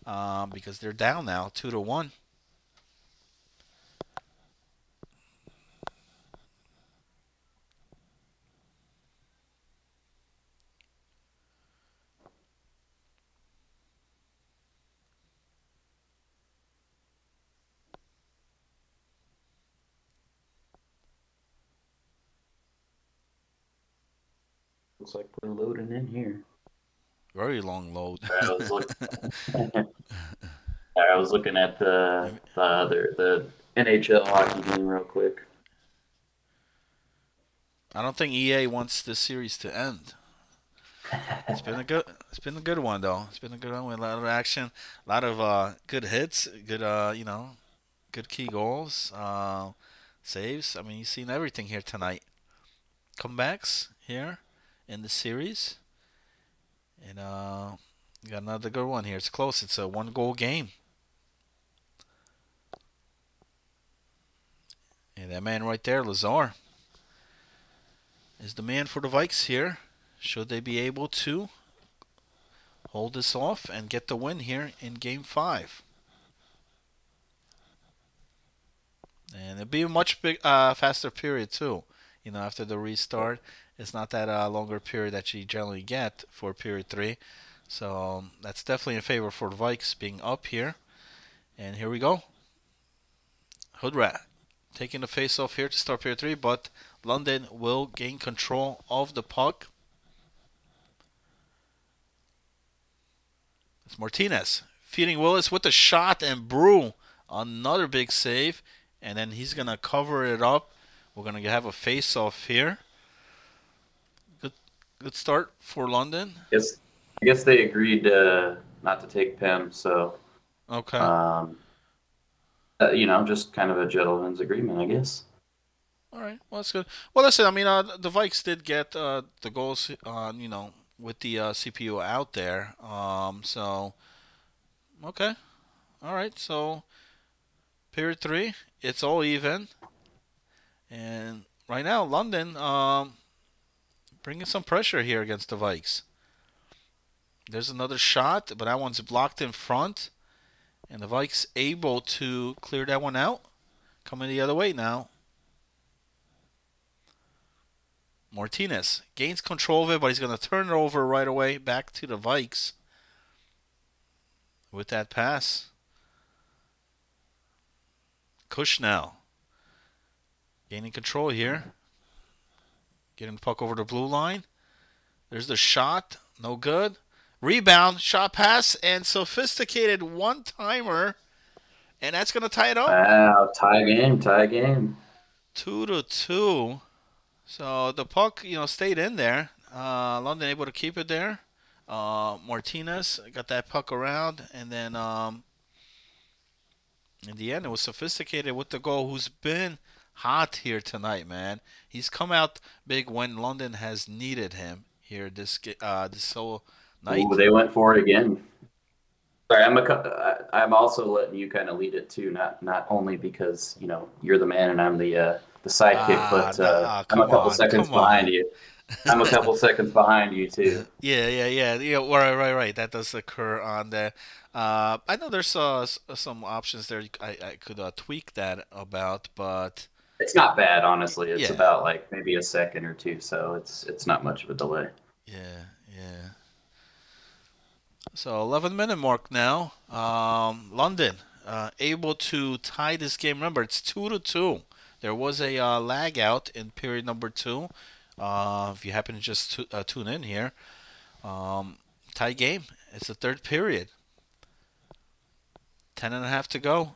because they're down now, 2-1. Looks like we're loading in here. Very long load. I was looking at the NHL hockey game real quick. I don't think EA wants this series to end. It's been a good one though. It's been a good one with a lot of action, a lot of good hits, good good key goals, saves. I mean, you've seen everything here tonight. Comebacks here in the series, and you got another good one here. It's close. It's a 1-goal game. And that man right there, Lazar, is the man for the Vikes here. Should they be able to hold this off and get the win here in Game 5? And it'll be a much faster period too. After the restart, it's not that longer period that you generally get for period 3. So that's definitely in favor for the Vikes being up here. And here we go. Hoodrat taking the face off here to start period 3, but London will gain control of the puck. It's Martinez feeding Willis with the shot, and Brew another big save, and then he's gonna cover it up. We're gonna have a face off here. Good start for London. I guess they agreed not to take Pim, so okay. Just kind of a gentleman's agreement, I guess. All right, well that's good. Well, listen, I mean, the Vikes did get the goals, with the CPU out there. So okay, all right. So period 3, it's all even, and right now London bringing some pressure here against the Vikes. There's another shot, but that one's blocked in front, and the Vikes able to clear that one out. Coming the other way now. Martinez gains control of it, but he's going to turn it over right away back to the Vikes. with that pass. Kushnell gaining control here. Getting the puck over the blue line. There's the shot. No good. Rebound, shot pass, and sophisticated one-timer. And that's going to tie it up. Wow, tie game. 2-2. So the puck, stayed in there. London able to keep it there. Martinez got that puck around, and then in the end, it was sophisticated with the goal. Who's been hot here tonight, man? He's come out big when London has needed him here this whole night. Ooh, they went for it again. Sorry, I'm also letting you kind of lead it too, not only because you're the man and I'm the sidekick, but I'm a couple seconds behind you. I'm a couple seconds behind you too. Yeah. Right. That does occur on there. I know there's some options there. I could tweak that about, but it's not bad, honestly. It's yeah. about like maybe a second or two, so it's not much of a delay. Yeah. So 11-minute mark now. London able to tie this game. Remember, it's 2-2. There was a lag out in period number 2. If you happen to just tune in here, tie game. It's the third period. 10.5 to go.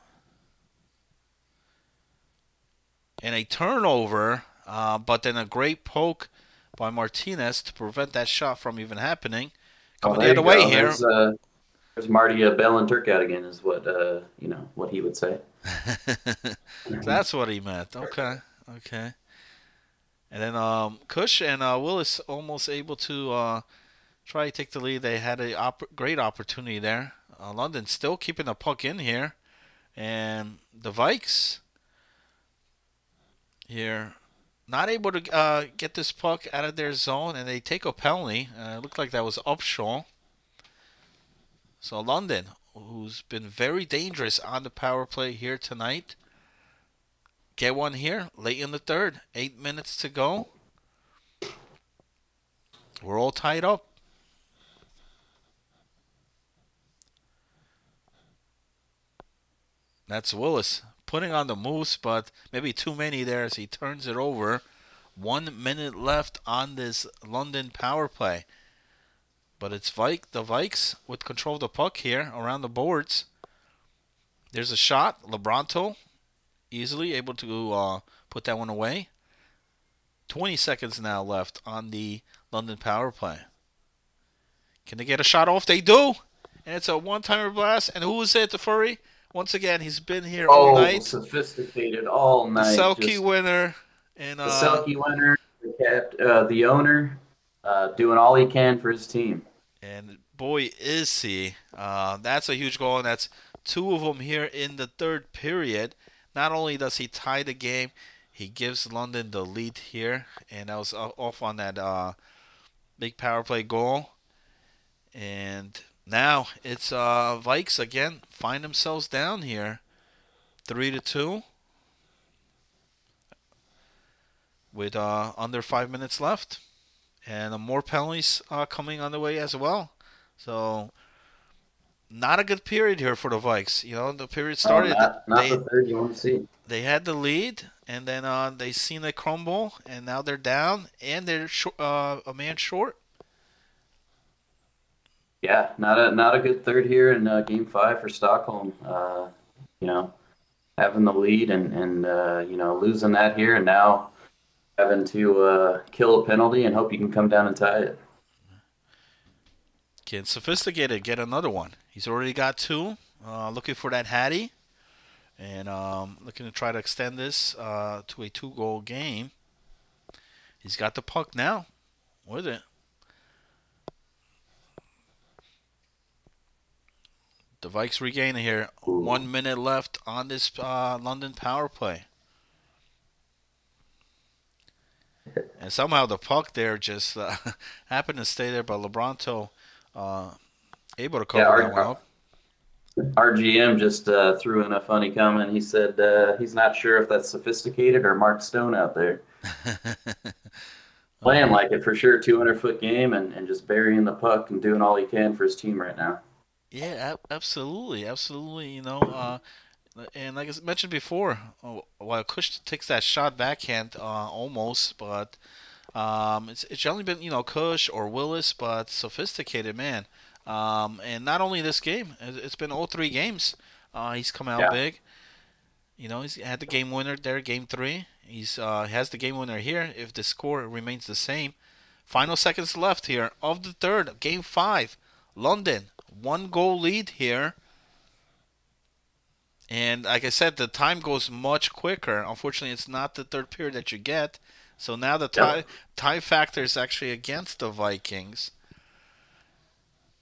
And a turnover, but then a great poke by Martinez to prevent that shot from even happening. Coming the other way here. There's Marty Bell and Turk out again, is what what he would say. That's what he meant. Okay. And then Kush and Willis almost able to try to take the lead. They had a great opportunity there. London still keeping the puck in here, and the Vikes here not able to get this puck out of their zone, and they take a penalty. It looked like that was Upshaw. So London, who's been very dangerous on the power play here tonight, get one here late in the third. 8 minutes to go. We're all tied up. That's Willis putting on the moose, but maybe too many there as he turns it over. 1 minute left on this London power play. But it's the Vikes with control of the puck here around the boards. There's a shot. Lebronto easily able to put that one away. 20 seconds now left on the London power play. Can they get a shot off? They do. And it's a one-timer blast. And who is it, the Furry? Once again, he's been here all night. Sophisticated all night. The Selke winner. And, the Selke winner, the owner, doing all he can for his team. And boy, is he. That's a huge goal, and that's 2 of them here in the third period. Not only does he tie the game, he gives London the lead here. And that was off on that big power play goal. And now it's Vikes again find themselves down here 3-2 with under 5 minutes left, and more penalties coming on the way as well. So not a good period here for the Vikes. The period started. Not the third you want to see. They had the lead, and then they seen it crumble, and now they're down, and they're a man short. Yeah, not a good third here in Game 5 for Stockholm. Having the lead and losing that here, and now having to kill a penalty and hope you can come down and tie it. Get sophisticated, get another one. He's already got 2. Looking for that Hattie, and looking to try to extend this to a 2-goal game. He's got the puck now with it. The Vikes regain it here. 1 minute left on this London power play. And somehow the puck there just happened to stay there, but Lebronto able to cover that one up. Our GM just threw in a funny comment. He said he's not sure if that's sophisticated or Mark Stone out there. Playing like it for sure, 200-foot game and just burying the puck and doing all he can for his team right now. Yeah, absolutely, absolutely. And like I mentioned before, while Kush takes that shot backhand, almost, but it's generally been Kush or Willis, but sophisticated man. And not only this game, it's been all three games. He's come out Yeah. big. He's had the game winner there, game three. He has the game winner here if the score remains the same. Final seconds left here of the third, game five. London, 1 goal lead here. And like I said, the time goes much quicker. Unfortunately, it's not the third period that you get. So now the tie Yep. tie factor is actually against the Vikings.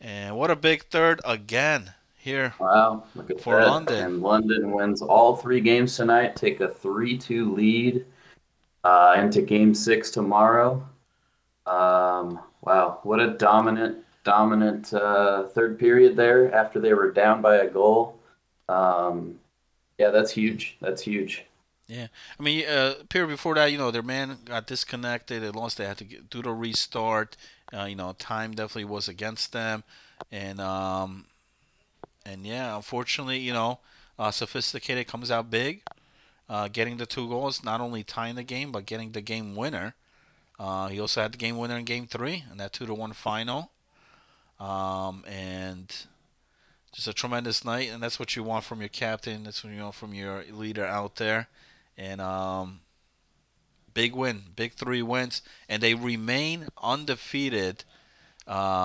And what a big third again here Wow, look at for that. London. And London wins all three games tonight, take a 3-2 lead into game six tomorrow. Wow, what a dominant third period there after they were down by a goal. Um, yeah, that's huge. That's huge. Yeah, I mean, period before that, their man got disconnected. They lost. They had to do the restart. Time definitely was against them, and yeah, unfortunately, sophisticated comes out big, getting the 2 goals, not only tying the game but getting the game winner. He also had the game winner in game three, and that 2-1 final. And just a tremendous night, and that's what you want from your captain. That's what you want from your leader out there. And big win, big three wins, and they remain undefeated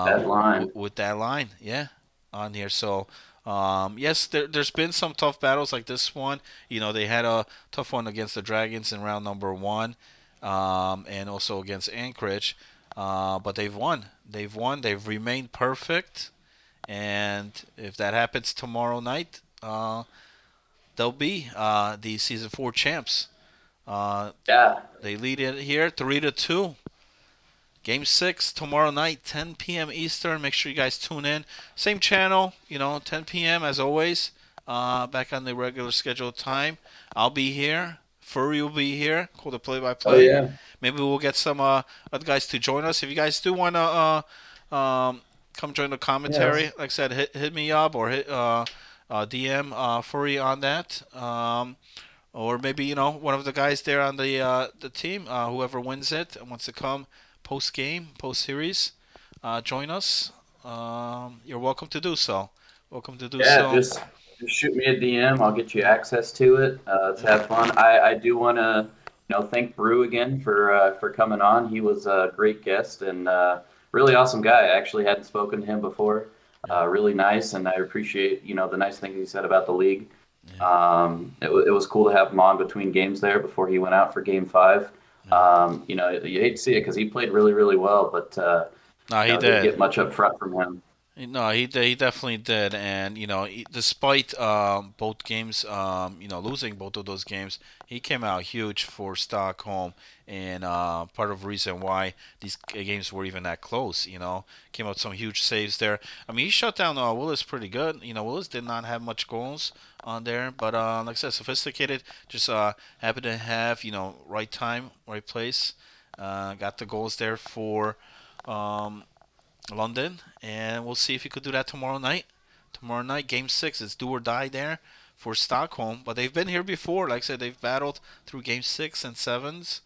That line. with that line. Yeah, on here. So yes, there's been some tough battles like this one. They had a tough one against the Dragons in round number one, and also against Anchorage. But they've won. They've won. They've remained perfect. And if that happens tomorrow night, they'll be the season four champs. Uh, Yeah. they lead it here 3-2. Game six tomorrow night, 10 p.m. Eastern. Make sure you guys tune in. Same channel, 10 p.m. as always. Back on the regular scheduled time. I'll be here. Furry will be here. Call the Oh play-by-play. yeah. Maybe we'll get some other guys to join us. If you guys do want to come join the commentary, Yes. like I said, hit me up or hit DM Furry on that. Or maybe one of the guys there on the team, whoever wins it and wants to come post game, post series, join us. You're welcome to do so. Welcome to do Yeah, so. just shoot me a DM. I'll get you access to it. Let's have fun. I do want to thank Brew again for coming on. He was a great guest and really awesome guy. I actually hadn't spoken to him before. Yeah, Really nice, and I appreciate the nice things he said about the league. yeah, It was cool to have him on between games there before he went out for game five. yeah. You hate to see it because he played really, really well, but No, he didn't did. get much up front from him. No, he definitely did, and despite both games, losing both of those games, he came out huge for Stockholm, and part of the reason why these games were even that close. Came out some huge saves there. I mean, he shut down Willis pretty good. Willis did not have much goals on there, but like I said, sophisticated. Just happened to have right time, right place. Got the goals there for. Um, London, and we'll see if he could do that tomorrow night. Tomorrow night, Game Six, it's do or die there for Stockholm. But they've been here before. Like I said, they've battled through Game Six and Sevens.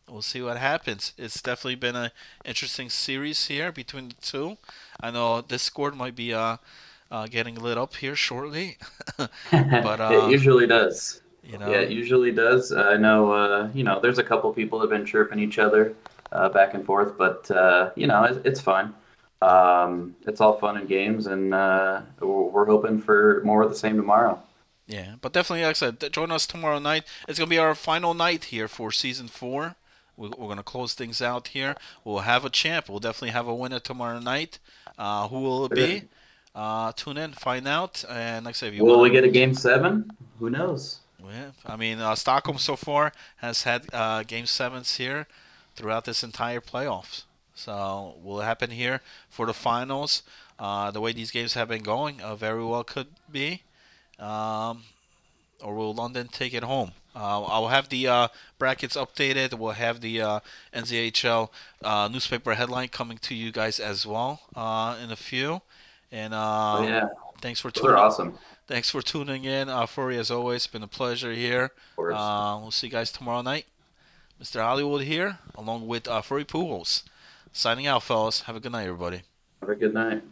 We'll see what happens. It's definitely been an interesting series here between the two. I know Discord might be getting lit up here shortly, but It usually does. you Yeah, know, it usually does. I know, there's a couple people that have been chirping each other back and forth, but it's fine. It's all fun and games, and we're hoping for more of the same tomorrow. yeah, but definitely, like I said, join us tomorrow night. It's gonna be our final night here for season four. We're gonna close things out here. We'll have a champ. We'll definitely have a winner tomorrow night. Who will it Sure. be? Tune in, find out. And like I said, if you Will we want get a game seven? Who knows? yeah, I mean, Stockholm so far has had game sevens here throughout this entire playoffs. So will it happen here for the finals? The way these games have been going, very well could be. Um, or will London take it home? I'll have the brackets updated. We'll have the NZHL newspaper headline coming to you guys as well in a few. And Oh yeah, thanks for those are tuning. awesome. Thanks for tuning in, Furry. As always, it's been a pleasure here. Of course. We'll see you guys tomorrow night. Mr. Hollywood here, along with Furry Pujols. Signing out, fellas. Have a good night, everybody. Have a good night.